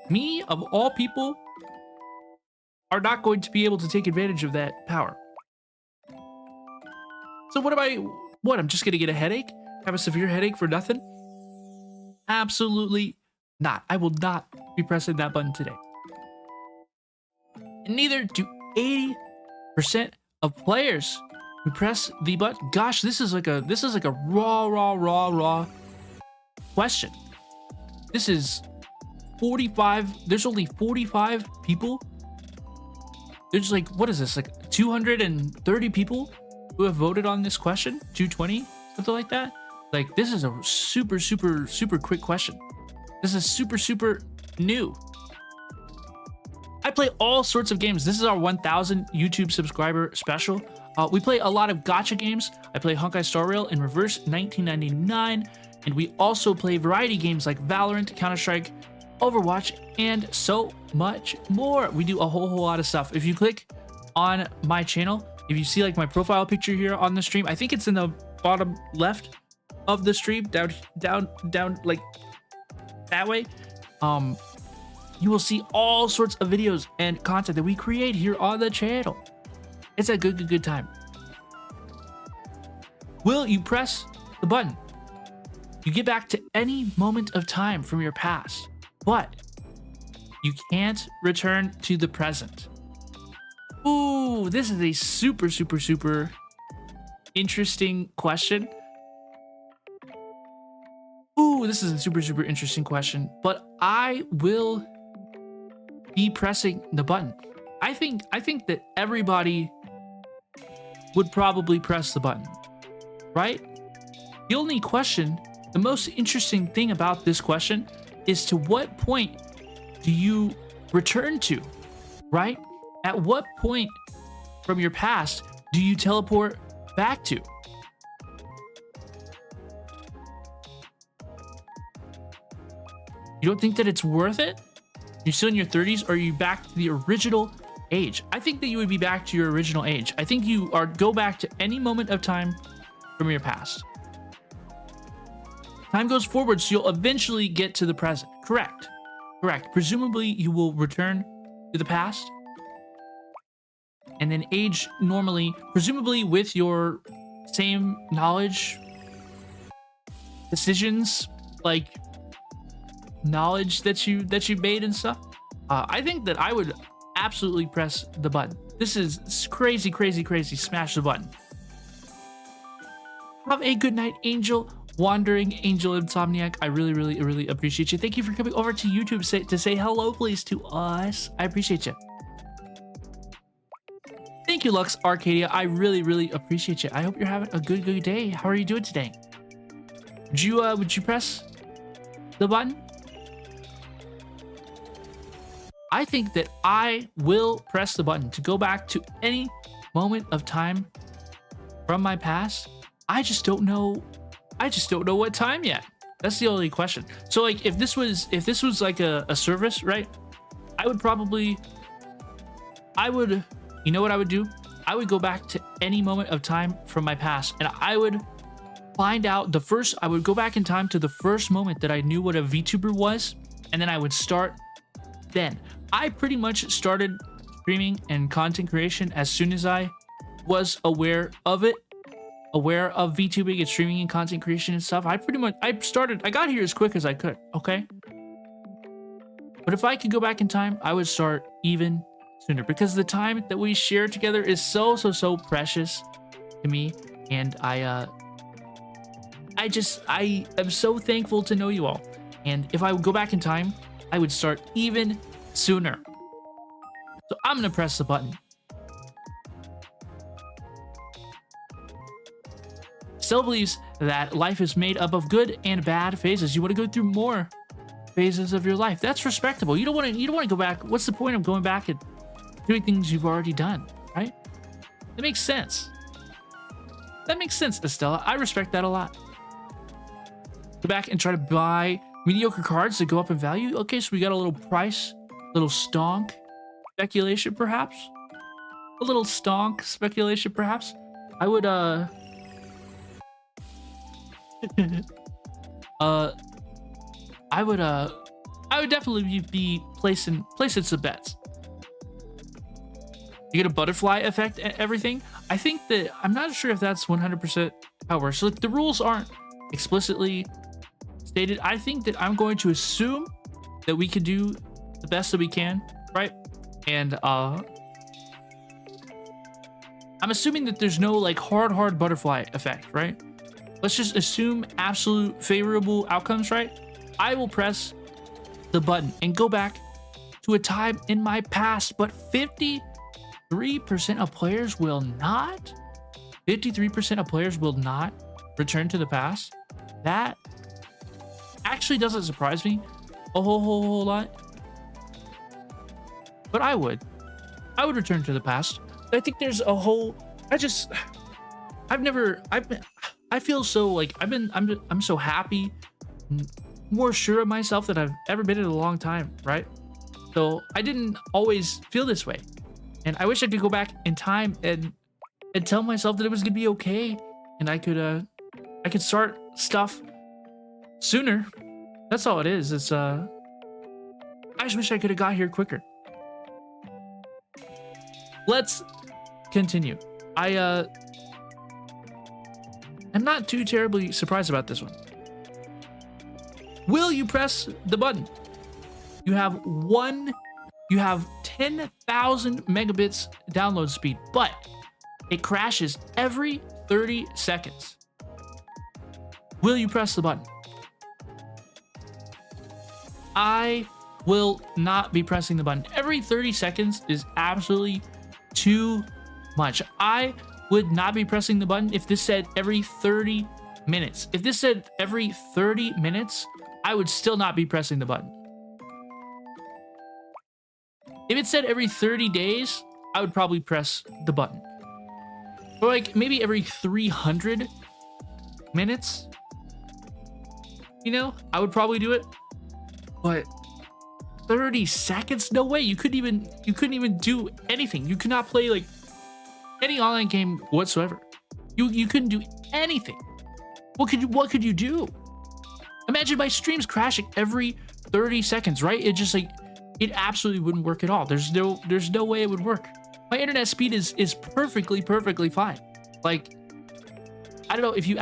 Me, of all people, are not going to be able to take advantage of that power. So I'm just gonna get a headache? Have a severe headache for nothing? Absolutely not. I will not be pressing that button today. And neither do 80% of players who press the button. Gosh, this is like a raw question. This is 45. There's only 45 people. There's like, what is this? Like 230 people who have voted on this question? 220? Something like that? Like, this is a super quick question. This is super new. I play all sorts of games. This is our 1,000 YouTube subscriber special. We play a lot of gacha games. I play Honkai Star Rail in Reverse 1999, and we also play variety games like Valorant, Counter-Strike, Overwatch, and so much more. We do a whole lot of stuff. If you click on my channel, if you see like my profile picture here on the stream, I think it's in the bottom left of the stream, down like that way. You will see all sorts of videos and content that we create here on the channel. It's a good time. Will you press the button? You get back to any moment of time from your past, but you can't return to the present. Ooh, this is a super interesting question. Ooh, this is a super interesting question, but I will be pressing the button. I think that everybody would probably press the button, right? The only question, the most interesting thing about this question is to what point do you return to, right? At what point from your past do you teleport back to? You don't think that it's worth it? You're still in your 30s, or are you back to the original age? I think that you would be back to your original age. I think you go back to any moment of time from your past. Time goes forward, so you'll eventually get to the present. Correct. Presumably, you will return to the past and then age normally, presumably with your same knowledge, decisions, like knowledge that you made and stuff. I think that I would absolutely press the button. This is crazy. Smash the button. Have a good night, Angel. Wandering Angel Insomniac. I really appreciate you. Thank you for coming over to YouTube to say hello, please, to us. I appreciate you. Thank you, Lux Arcadia. I really appreciate you. I hope you're having a good day. How are you doing today? Would you press the button? I think that I will press the button to go back to any moment of time from my past. I just don't know. I just don't know what time yet. That's the only question. So like if this was like a service, right? You know what I would do? I would go back to any moment of time from my past and I would find out I would go back in time to the first moment that I knew what a VTuber was, and then I would start then. I pretty much started streaming and content creation as soon as I was aware of VTubing and streaming and content creation and stuff. I got here as quick as I could, okay? But if I could go back in time, I would start even sooner because the time that we share together is so precious to me, and I am so thankful to know you all. And if I would go back in time, I would start even sooner. So I'm gonna press the button. Still believes that life is made up of good and bad phases. You want to go through more phases of your life. That's respectable. You don't want to go back. What's the point of going back and doing things you've already done, right? That makes sense. That makes sense, Estella. I respect that a lot. Go back and try to buy mediocre cards that go up in value. Okay, so we got a little price, little stonk speculation, perhaps. A little stonk speculation, perhaps. I would I would definitely be placing some bets. You get a butterfly effect and everything. I think that I'm not sure if that's 100% how it works. So like, the rules aren't explicitly stated. I think that I'm going to assume that we can do the best that we can, right? And I'm assuming that there's no like hard butterfly effect, right? Let's just assume absolute favorable outcomes, right? I will press the button and go back to a time in my past, but 53% of players will not. 53% of players will not return to the past. That actually doesn't surprise me a whole lot. But I would return to the past. I think there's a whole. I feel so like I'm so happy, more sure of myself than I've ever been in a long time, right? So I didn't always feel this way, and I wish I could go back in time and tell myself that it was gonna be okay, and I could start stuff sooner. That's all it is. It's I just wish I could have got here quicker. Let's continue. I'm not too terribly surprised about this one. Will you press the button? You have 10,000 megabits download speed, but it crashes every 30 seconds. Will you press the button? I will not be pressing the button. Every 30 seconds is absolutely too much. I would not be pressing the button if this said every 30 minutes. If this said every 30 minutes, I would still not be pressing the button. If it said every 30 days, I would probably press the button. Or like maybe every 300 minutes, you know, I would probably do it. But 30 seconds? No way. You couldn't even do anything. You could not play like any online game whatsoever. You couldn't do anything. What could you do? Imagine my streams crashing every 30 seconds, right? It just like it absolutely wouldn't work at all. There's no way it would work. My internet speed is perfectly fine. Like, I don't know, if you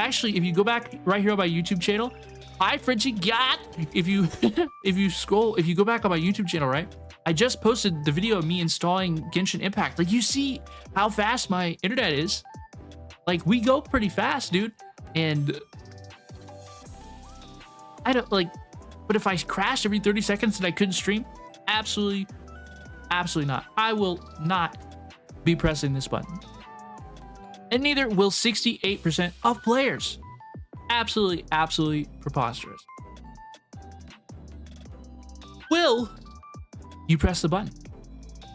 go back right here on my YouTube channel, hi Frenchie God. If you go back on my YouTube channel, right? I just posted the video of me installing Genshin Impact. Like, you see how fast my internet is. Like, we go pretty fast, dude. And I don't like, but if I crashed every 30 seconds and I couldn't stream, absolutely not. I will not be pressing this button. And neither will 68% of players. Absolutely preposterous. Will you press the button?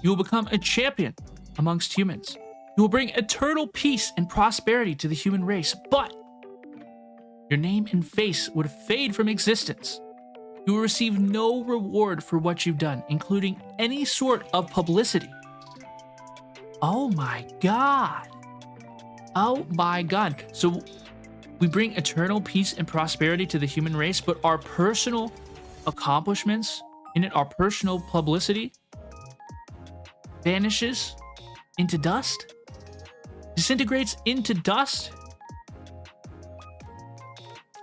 You will become a champion amongst humans. You will bring eternal peace and prosperity to the human race, but your name and face would fade from existence. You will receive no reward for what you've done, including any sort of publicity. Oh my god. Oh my god. So we bring eternal peace and prosperity to the human race, but our personal accomplishments in it, our personal publicity, vanishes into dust? Disintegrates into dust?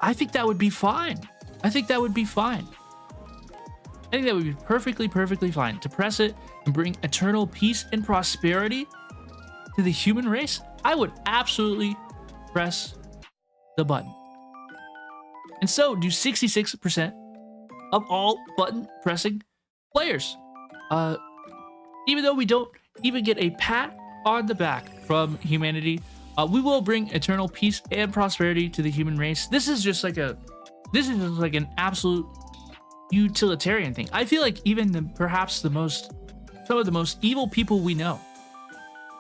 I think that would be fine. I think that would be fine. I think that would be perfectly fine to press it and bring eternal peace and prosperity to the human race. I would absolutely press the button. And so do 66% of all button pressing players. Even though we don't even get a pat on the back from humanity, we will bring eternal peace and prosperity to the human race. This is just like an absolute utilitarian thing. I feel like even some of the most evil people we know,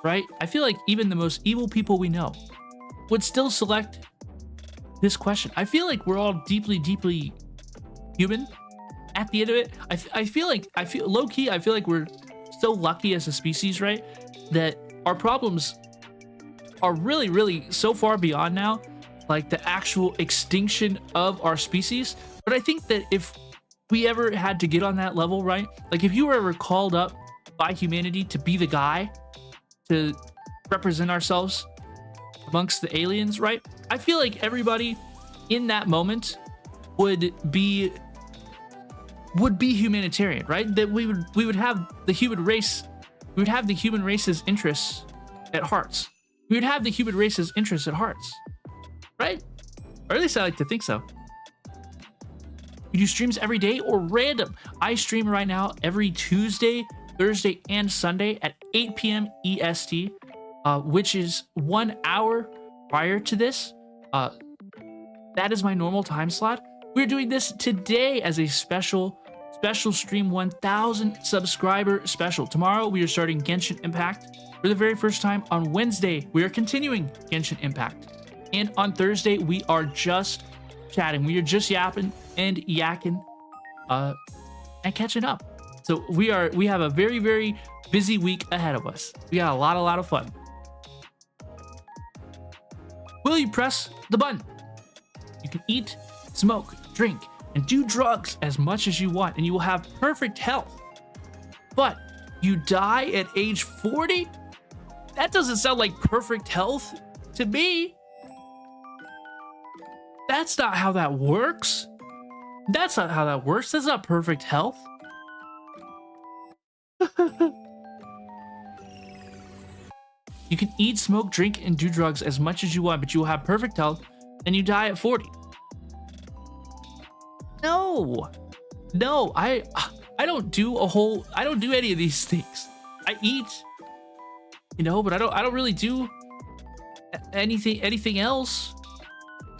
right? I feel like even the most evil people we know would still select this question. I feel like we're all deeply human at the end of it. I feel low-key, I feel like we're so lucky as a species, right? That our problems are really so far beyond now, like the actual extinction of our species. But I think that if we ever had to get on that level, right? Like if you were ever called up by humanity to be the guy to represent ourselves amongst the aliens, right? I feel like everybody in that moment would be humanitarian, right? That we would have the human race, we would have the human race's interests at hearts. We would have the human race's interests at hearts, right? Or at least I like to think so. You do streams every day or random? I stream right now every Tuesday, Thursday, and Sunday at 8 p.m. EST, which is 1 hour prior to this. That is my normal time slot. We're doing this today as a special stream 1000 subscriber special. Tomorrow we are starting Genshin Impact for the very first time. On Wednesday we are continuing Genshin Impact, and on Thursday we are just chatting. We are just yapping and yakking and catching up. So we have a very busy week ahead of us. We got a lot of fun. Will you press the button? You can eat, smoke, drink, and do drugs as much as you want, and you will have perfect health. But you die at age 40? That doesn't sound like perfect health to me. That's not how that works. That's not how that works. That's not perfect health. You can eat, smoke, drink, and do drugs as much as you want, but you will have perfect health, and you die at 40. No, I don't do any of these things. I eat, but I don't really do anything else.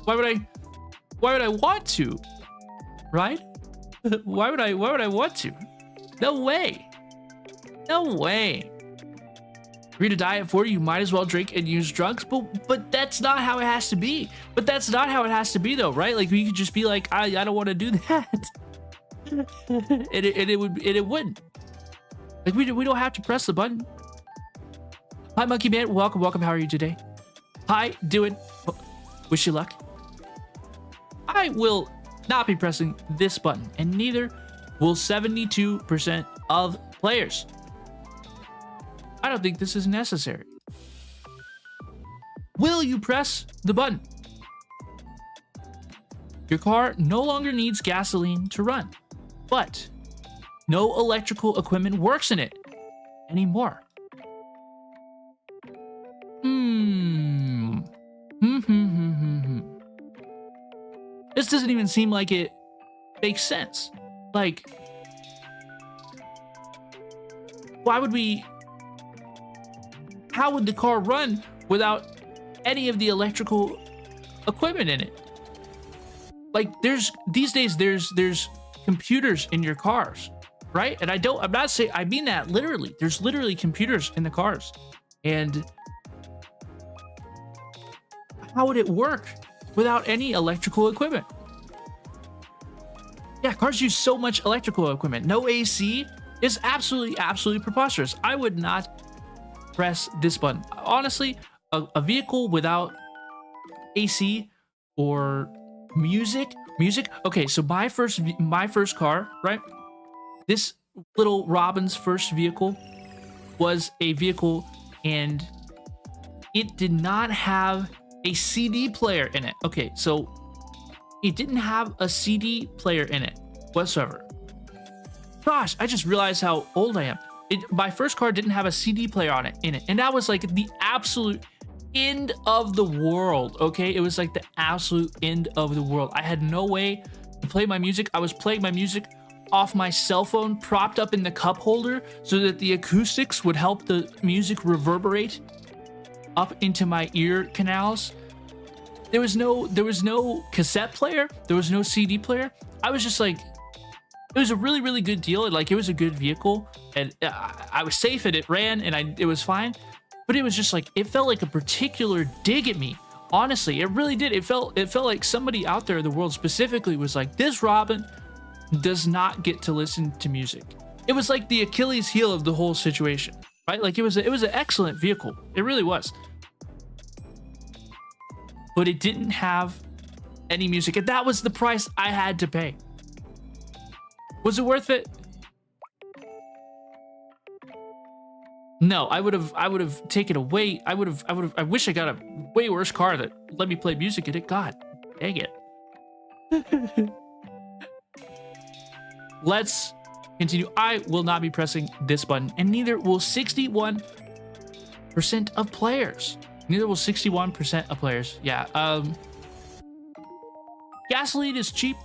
Why would I want to? Right? Why would I want to? No way. If you're to die at 40, you might as well drink and use drugs, but that's not how it has to be. But that's not how it has to be, though, right? Like, we could just be like, I don't want to do that. and it wouldn't. Like, we don't have to press the button. Hi, Monkey Man. Welcome. How are you today? Hi, doing. Wish you luck. I will not be pressing this button, and neither will 72% of players. I don't think this is necessary. Will you press the button? Your car no longer needs gasoline to run, but no electrical equipment works in it anymore. This doesn't even seem like it makes sense. Like, how would the car run without any of the electrical equipment in it? like there's these days there's computers in your cars, right? And I'm not saying, I mean that literally. There's literally computers in the cars. And how would it work without any electrical equipment? Yeah, cars use so much electrical equipment. No AC is absolutely preposterous. I would not press this button. Honestly, a vehicle without AC or music. Okay, so my first car, right? This little Robin's first vehicle was a vehicle, and it did not have a CD player in it. Okay, so it didn't have a CD player in it whatsoever. Gosh, I just realized how old I am. My first car didn't have a CD player in it, and that was like the absolute end of the world. Okay, it was like the absolute end of the world. I had no way to play my music. I was playing my music off my cell phone, propped up in the cup holder, so that the acoustics would help the music reverberate up into my ear canals. There was no cassette player. There was no CD player. I was just like, it was a really good deal. Like, it was a good vehicle, and I was safe, and it ran, and it was fine. But it was just like, it felt like a particular dig at me. Honestly, it really did. It felt like somebody out there in the world specifically was like, this Robin does not get to listen to music. It was like the Achilles heel of the whole situation, right? Like, it was an excellent vehicle. It really was. But it didn't have any music, and that was the price I had to pay. Was it worth it? No, I would have taken away. I wish I got a way worse car that let me play music in it. God dang it. Let's continue. I will not be pressing this button, and neither will 61% of players. Neither will 61% of players. Yeah. Gasoline is cheap,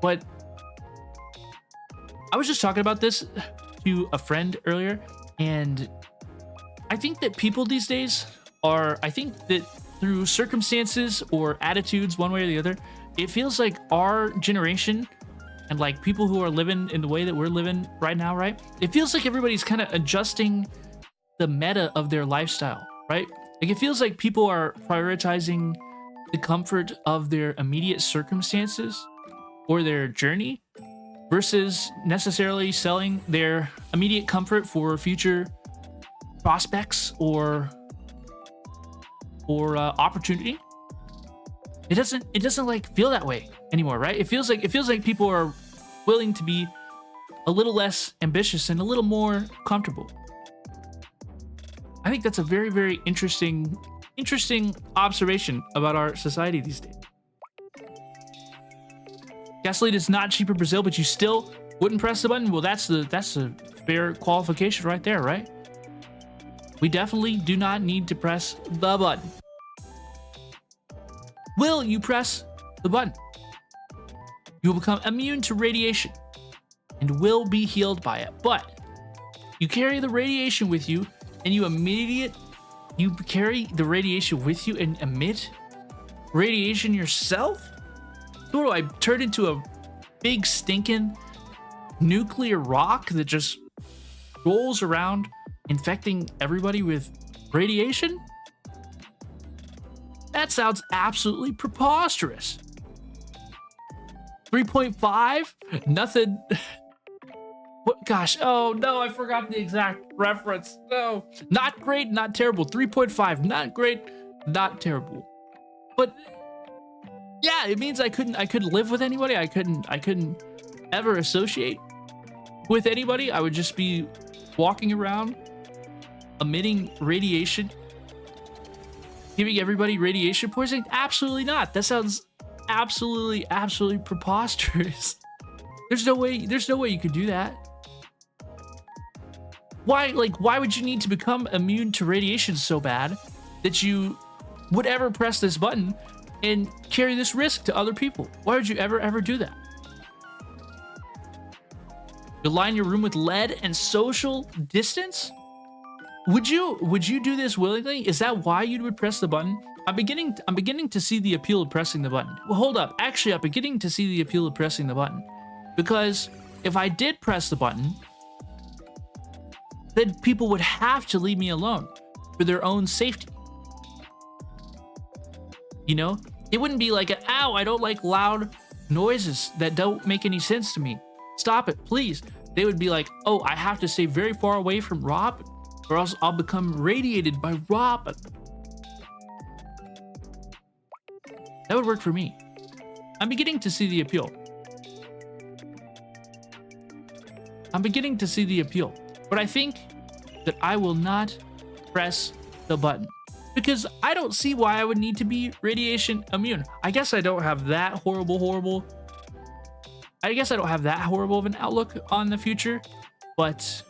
but I was just talking about this to a friend earlier, and I think that people these days I think that through circumstances or attitudes, one way or the other, it feels like our generation and like people who are living in the way that we're living right now, right? It feels like everybody's kind of adjusting the meta of their lifestyle, right? Like, it feels like people are prioritizing the comfort of their immediate circumstances or their journey versus necessarily selling their immediate comfort for future prospects or opportunity. It doesn't like feel that way anymore, right? It feels like people are willing to be a little less ambitious and a little more comfortable. I think that's a very interesting observation about our society these days. Gasoline is not cheap in Brazil, but you still wouldn't press the button? Well, that's a fair qualification right there, right? We definitely do not need to press the button. Will you press the button? You will become immune to radiation and will be healed by it. But you carry the radiation with you, and you carry the radiation with you and emit radiation yourself? So what do I turn into a big stinking nuclear rock that just rolls around infecting everybody with radiation? That sounds absolutely preposterous. 3.5? Nothing. What? Gosh. Oh, no. I forgot the exact reference. No. Not great, not terrible. 3.5. Not great, not terrible. But yeah, it means I couldn't live with anybody. I couldn't ever associate with anybody. I would just be walking around emitting radiation, giving everybody radiation poisoning. Absolutely not. That sounds absolutely preposterous. There's no way you could do that. Why would you need to become immune to radiation so bad that you would ever press this button and carry this risk to other people? Why would you ever do that? You line your room with lead and social distance? Would you do this willingly? Is that why you would press the button? I'm beginning to see the appeal of pressing the button. Well, hold up. Actually, I'm beginning to see the appeal of pressing the button. Because if I did press the button, then people would have to leave me alone for their own safety. You know? It wouldn't be like, ow, I don't like loud noises that don't make any sense to me. Stop it, please. They would be like, oh, I have to stay very far away from Robin, or else I'll become radiated by Robin. That would work for me. I'm beginning to see the appeal. I'm beginning to see the appeal. But I think that I will not press the button. Because I don't see why I would need to be radiation immune. I guess I don't have that horrible. I guess I don't have that horrible of an outlook on the future. But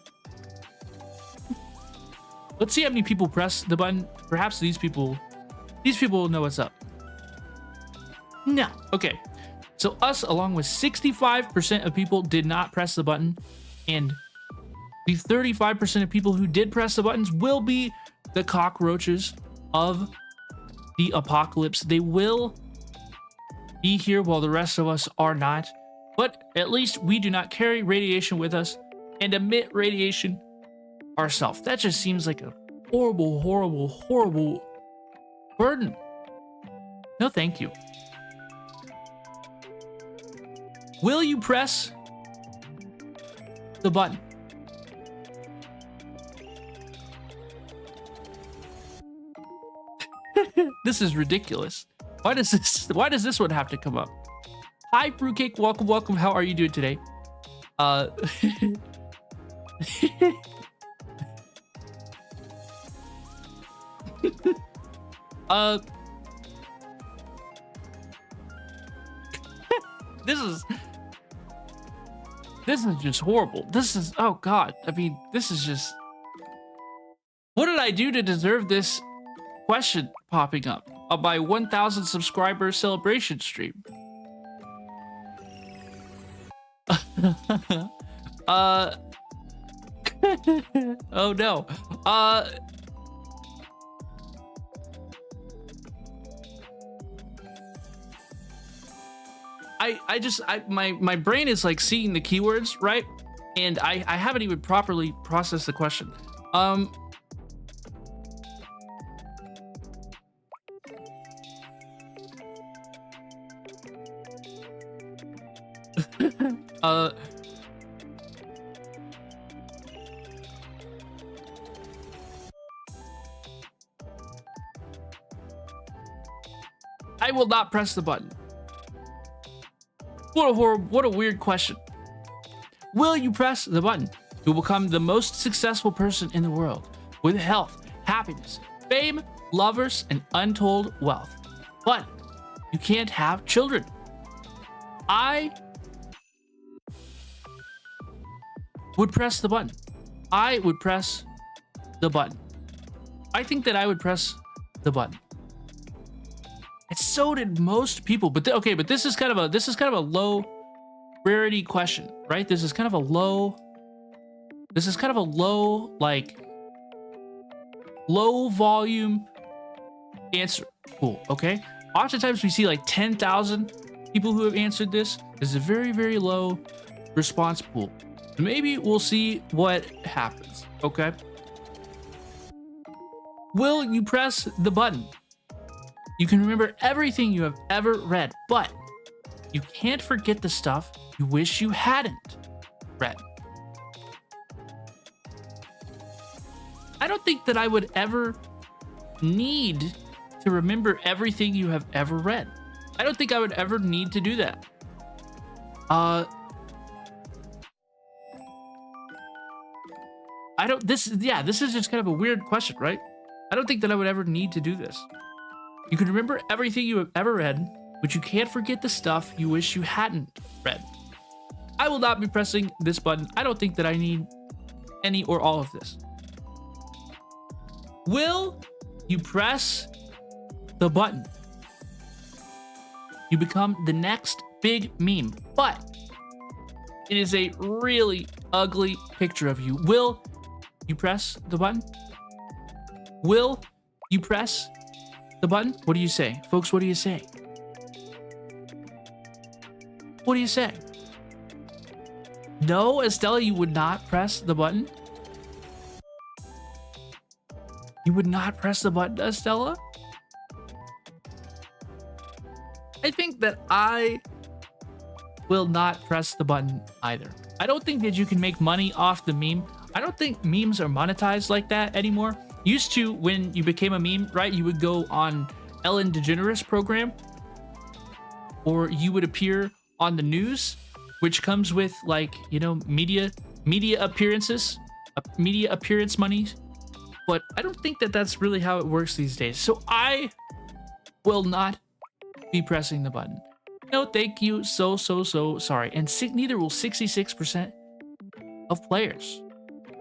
let's see how many people press the button. Perhaps these people will know what's up. No. Okay. So us, along with 65% of people, did not press the button. And the 35% of people who did press the buttons will be the cockroaches of the apocalypse. They will be here while the rest of us are not. But at least we do not carry radiation with us and emit radiation ourselves. That just seems like a horrible burden. No, thank you. Will you press the button? This is ridiculous. Why does this one have to come up? Hi, Fruitcake. Welcome. How are you doing today? This is just horrible. This is, oh God. I mean, this is just, what did I do to deserve this question popping up on my 1,000 subscriber celebration stream? Oh no. My brain is like seeing the keywords, right? And I haven't even properly processed the question. I will not press the button. What a weird question. Will you press the button to become the most successful person in the world with health, happiness, fame, lovers, and untold wealth? But you can't have children. I would press the button. I would press the button. I think that I would press the button. And so did most people. But okay, but this is kind of a low rarity question, right? This is kind of a low, like low volume answer pool. Okay, oftentimes we see like 10,000 people who have answered this. This is a very low response pool. Maybe we'll see what happens. Okay, will you press the button? You can remember everything you have ever read, but you can't forget the stuff you wish you hadn't read. I don't think that I would ever need to remember everything you have ever read. I don't think I would ever need to do that. This is just kind of a weird question, right? I don't think that I would ever need to do this. You can remember everything you have ever read, but you can't forget the stuff you wish you hadn't read. I will not be pressing this button. I don't think that I need any or all of this. Will you press the button? You become the next big meme, but it is a really ugly picture of you. Will you press the button? Will you press the button? What do you say? Folks, what do you say? What do you say? No, Estella, you would not press the button? You would not press the button, Estella? I think that I will not press the button either. I don't think that you can make money off the meme. I don't think memes are monetized like that anymore. Used to, when you became a meme, right, you would go on Ellen DeGeneres program, or you would appear on the news, which comes with, like, you know, media appearances, media appearance money. But I don't think that that's really how it works these days. So I will not be pressing the button. No, thank you. So sorry. And neither will 66% of players.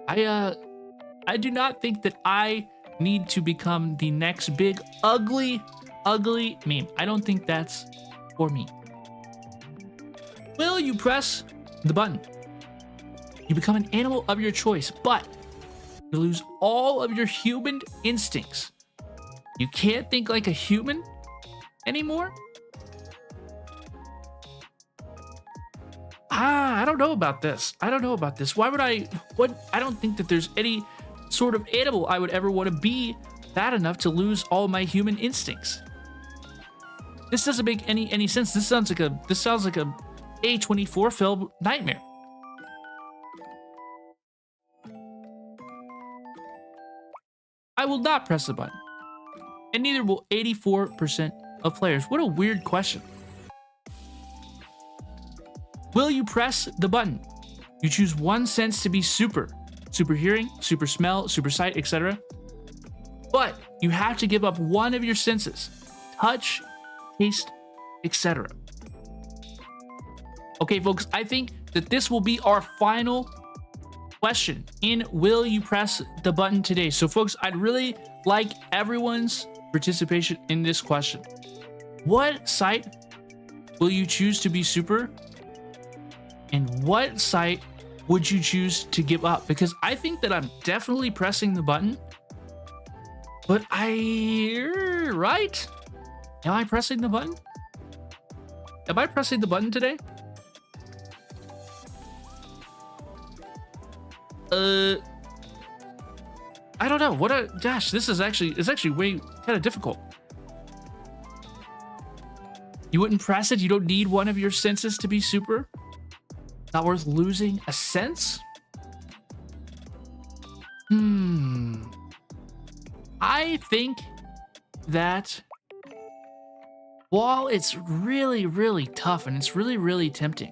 I do not think that I need to become the next big ugly meme. I don't think that's for me. Will you press the button? You become an animal of your choice, but you lose all of your human instincts. You can't think like a human anymore? I don't know about this. I don't know about this. Why would I don't think that there's any sort of animal I would ever want to be bad enough to lose all my human instincts. This doesn't make any sense. This sounds like a A24 film nightmare. I will not press the button. And neither will 84% of players. What a weird question. Will you press the button? You choose one sense to be super hearing, super smell, super sight, etc. But you have to give up one of your senses: touch, taste, etc. Okay, folks, I think that this will be our final question in Will You Press the Button today. So, folks, I'd really like everyone's participation in this question. What sight will you choose to be super? And what sight would you choose to give up? Because I think that I'm definitely pressing the button. But right? Am I pressing the button? Am I pressing the button today? I don't know. Gosh, this is actually way kind of difficult. You wouldn't press it? You don't need one of your senses to be super? Not worth losing a sense? I think that while it's really, really tough and it's really, really tempting,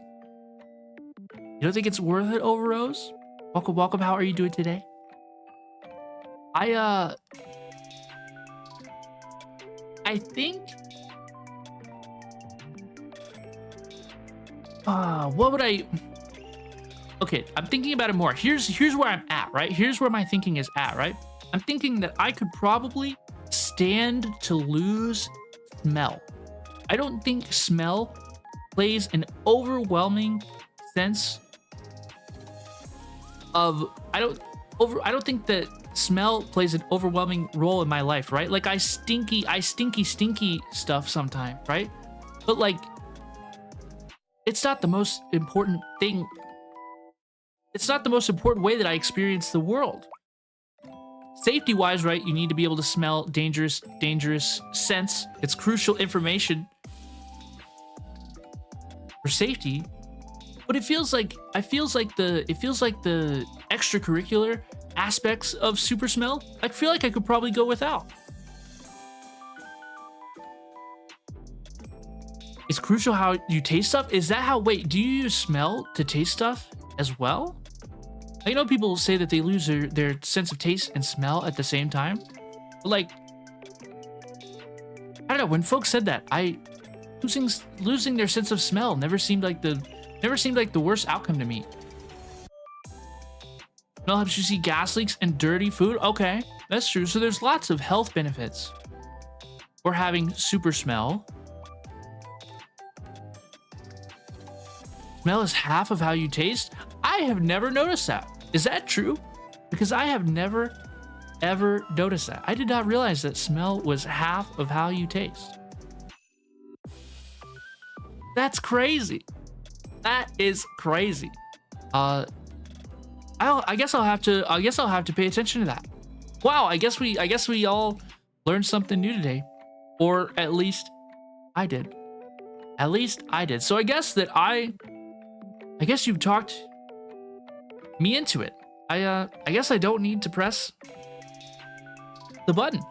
you don't think it's worth it, Overrose? Welcome. How are you doing today? I think what would I... Okay, I'm thinking about it more. Here's where I'm at, right? Here's where my thinking is at, right? I'm thinking that I could probably stand to lose smell. I don't think smell plays an overwhelming sense of... I don't think that smell plays an overwhelming role in my life, right? Like I stinky stuff sometimes, right? But like, it's not the most important thing. It's not the most important way that I experience the world. Safety-wise, right, you need to be able to smell dangerous scents. It's crucial information for safety. But it feels like the extracurricular aspects of super smell, I feel like I could probably go without. It's crucial how you taste stuff. Is that how... Wait, do you use smell to taste stuff as well? I know people say that they lose their sense of taste and smell at the same time. But like, I don't know. When folks said that, losing their sense of smell never seemed like the worst outcome to me. Smell helps you see gas leaks and dirty food. Okay, that's true. So there's lots of health benefits for having super smell. Smell is half of how you taste. I have never noticed that. Is that true? Because I have never, ever notice that. I did not realize that smell was half of how you taste. That's crazy. That is crazy. I guess I'll have to pay attention to that. Wow, I guess we all learned something new today. Or at least I did. At least I did. So I guess you've talked me into it. I guess I don't need to press the button.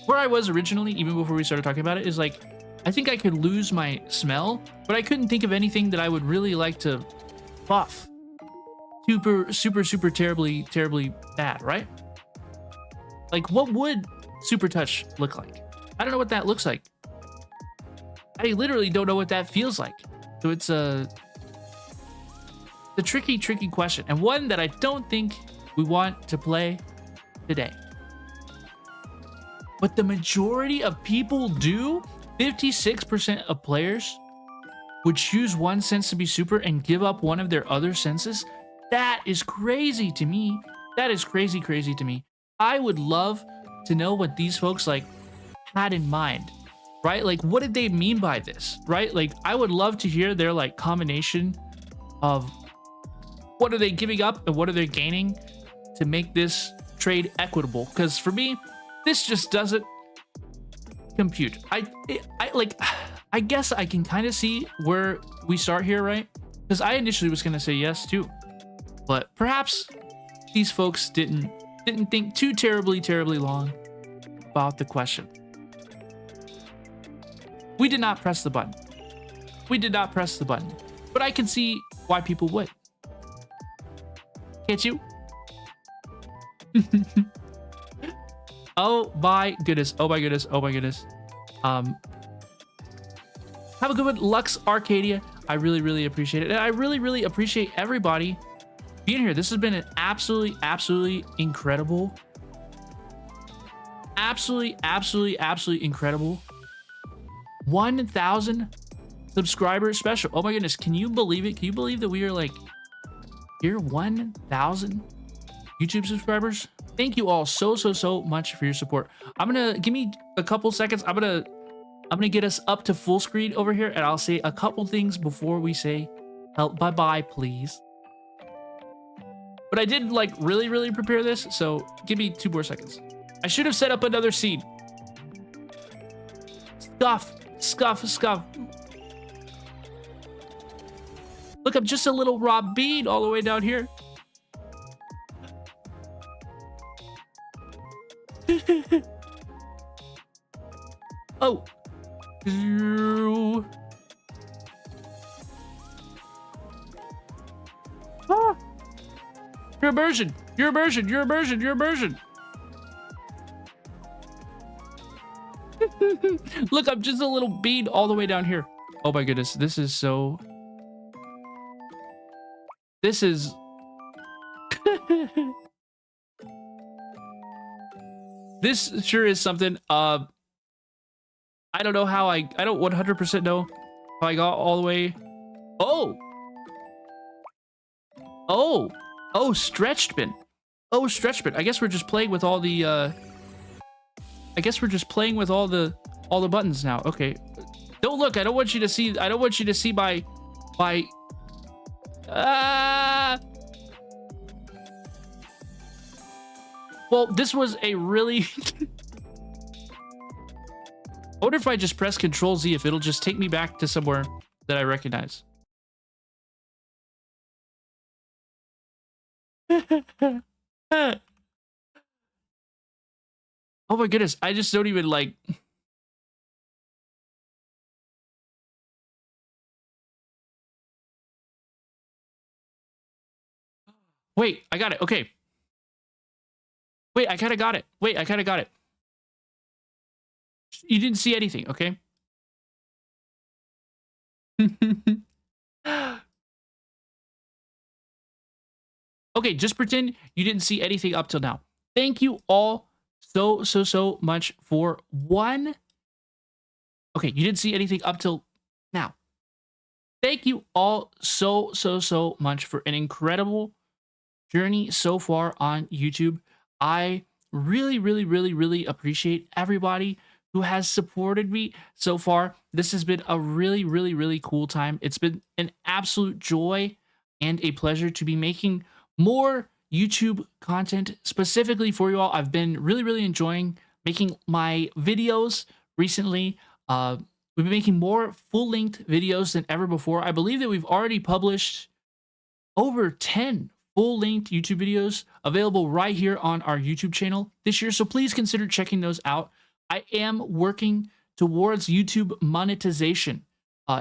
Where I was originally, even before we started talking about it, is like, I think I could lose my smell, but I couldn't think of anything that I would really like to buff. Super terribly bad, right? Like, what would super touch look like? I don't know what that looks like. I literally don't know what that feels like. So it's the tricky question, and one that I don't think we want to play today. But the majority of people do. 56% of players would choose one sense to be super and give up one of their other senses. That is crazy to me. That is crazy to me. I would love to know what these folks like had in mind, right? Like, what did they mean by this, right? Like, I would love to hear their like combination of what are they giving up and what are they gaining to make this trade equitable. Because for me, this just doesn't compute. I guess I can kind of see where we start here, right? Because I initially was gonna say yes too, but perhaps these folks didn't think too terribly long about the question. We did not press the button. We did not press the button, but I can see why people would. Can't you? Oh my goodness. Oh my goodness. Oh my goodness. Have a good one, Lux Arcadia. I really appreciate it. And I really appreciate everybody being here. This has been an absolutely incredible. Absolutely incredible 1,000 subscriber special. Oh my goodness. Can you believe it? Can you believe that we are like here 1,000 YouTube subscribers? Thank you all so much for your support. Give me a couple seconds. I'm gonna get us up to full screen over here, and I'll say a couple things before we say bye please. But I did like really prepare this, so give me 2 more seconds. I should have set up another seed. Scuff. Look, I'm just a little raw bean all the way down here. Oh. Ah. You're immersion. Look, I'm just a little bean all the way down here. Oh my goodness, this is so... This is... This sure is something. I don't know how I don't 100% know how I got all the way. Oh, stretched bin. Oh, stretched bin. I guess we're just playing with all the all the buttons now. Okay. Don't look. I don't want you to see. I don't want you to see my Well, this was a really... I wonder if I just press Control Z, if it'll just take me back to somewhere that I recognize. Oh my goodness, I just don't even like... Wait, I got it. Okay. Wait, I kind of got it. Wait, I kind of got it. You didn't see anything, okay? Okay, just pretend you didn't see anything up till now. Thank you all so much for one. Okay, you didn't see anything up till now. Thank you all so much for an incredible journey so far on YouTube. I really appreciate everybody who has supported me so far. This has been a really cool time. It's been an absolute joy and a pleasure to be making more YouTube content specifically for you all. I've been really enjoying making my videos recently. We've been making more full-length videos than ever before. I believe that we've already published over 10 full-length YouTube videos available right here on our YouTube channel this year. So please consider checking those out. I am working towards YouTube monetization.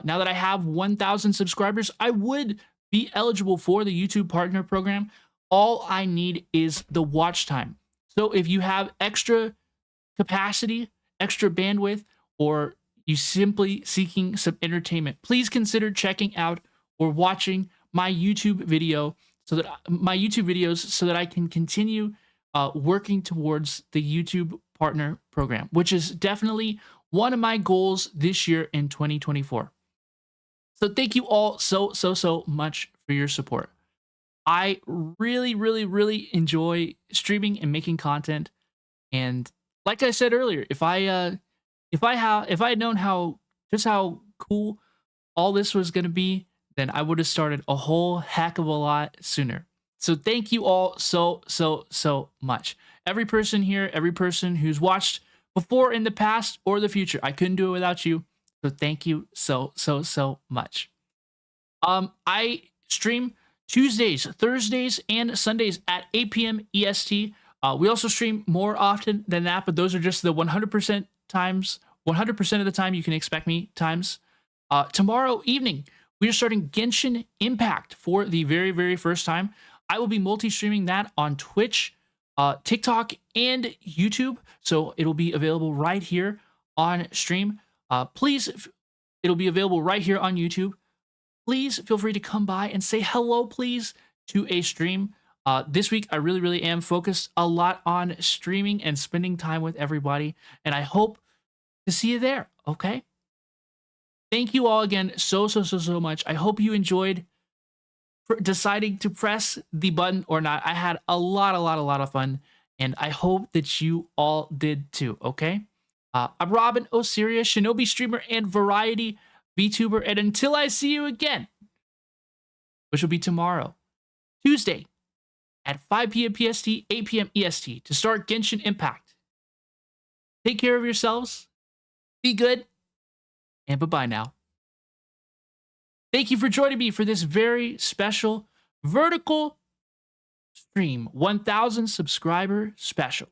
Now that I have 1,000 subscribers, I would be eligible for the YouTube Partner Program. All I need is the watch time. So if you have extra capacity, extra bandwidth, or you simply seeking some entertainment, please consider checking out or watching my YouTube videos so that I can continue working towards the YouTube Partner Program, which is definitely one of my goals this year in 2024. So thank you all so much for your support. I really enjoy streaming and making content. And like I said earlier, if I had known how cool all this was going to be, then I would have started a whole heck of a lot sooner. So thank you all so much. Every person here, every person who's watched before in the past or the future, I couldn't do it without you. So thank you so much. I stream Tuesdays, Thursdays, and Sundays at 8 p.m. EST. We also stream more often than that, but those are just the 100% times, 100% of the time you can expect me times. Tomorrow evening, we are starting Genshin Impact for the very first time. I will be multi-streaming that on Twitch, TikTok, and YouTube. So it'll be available right here on stream. It'll be available right here on YouTube. Please feel free to come by and say hello, please, to a stream. This week, I really am focused a lot on streaming and spending time with everybody, and I hope to see you there, okay? Thank you all again so much. I hope you enjoyed deciding to press the button or not. I had a lot of fun, and I hope that you all did too, okay? I'm Robin Osiria, Shinobi streamer and variety VTuber, and until I see you again, which will be tomorrow, Tuesday, at 5 p.m. PST, 8 p.m. EST, to start Genshin Impact. Take care of yourselves, be good, and bye-bye now. Thank you for joining me for this very special vertical stream, 1,000 subscriber special.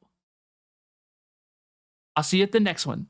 I'll see you at the next one.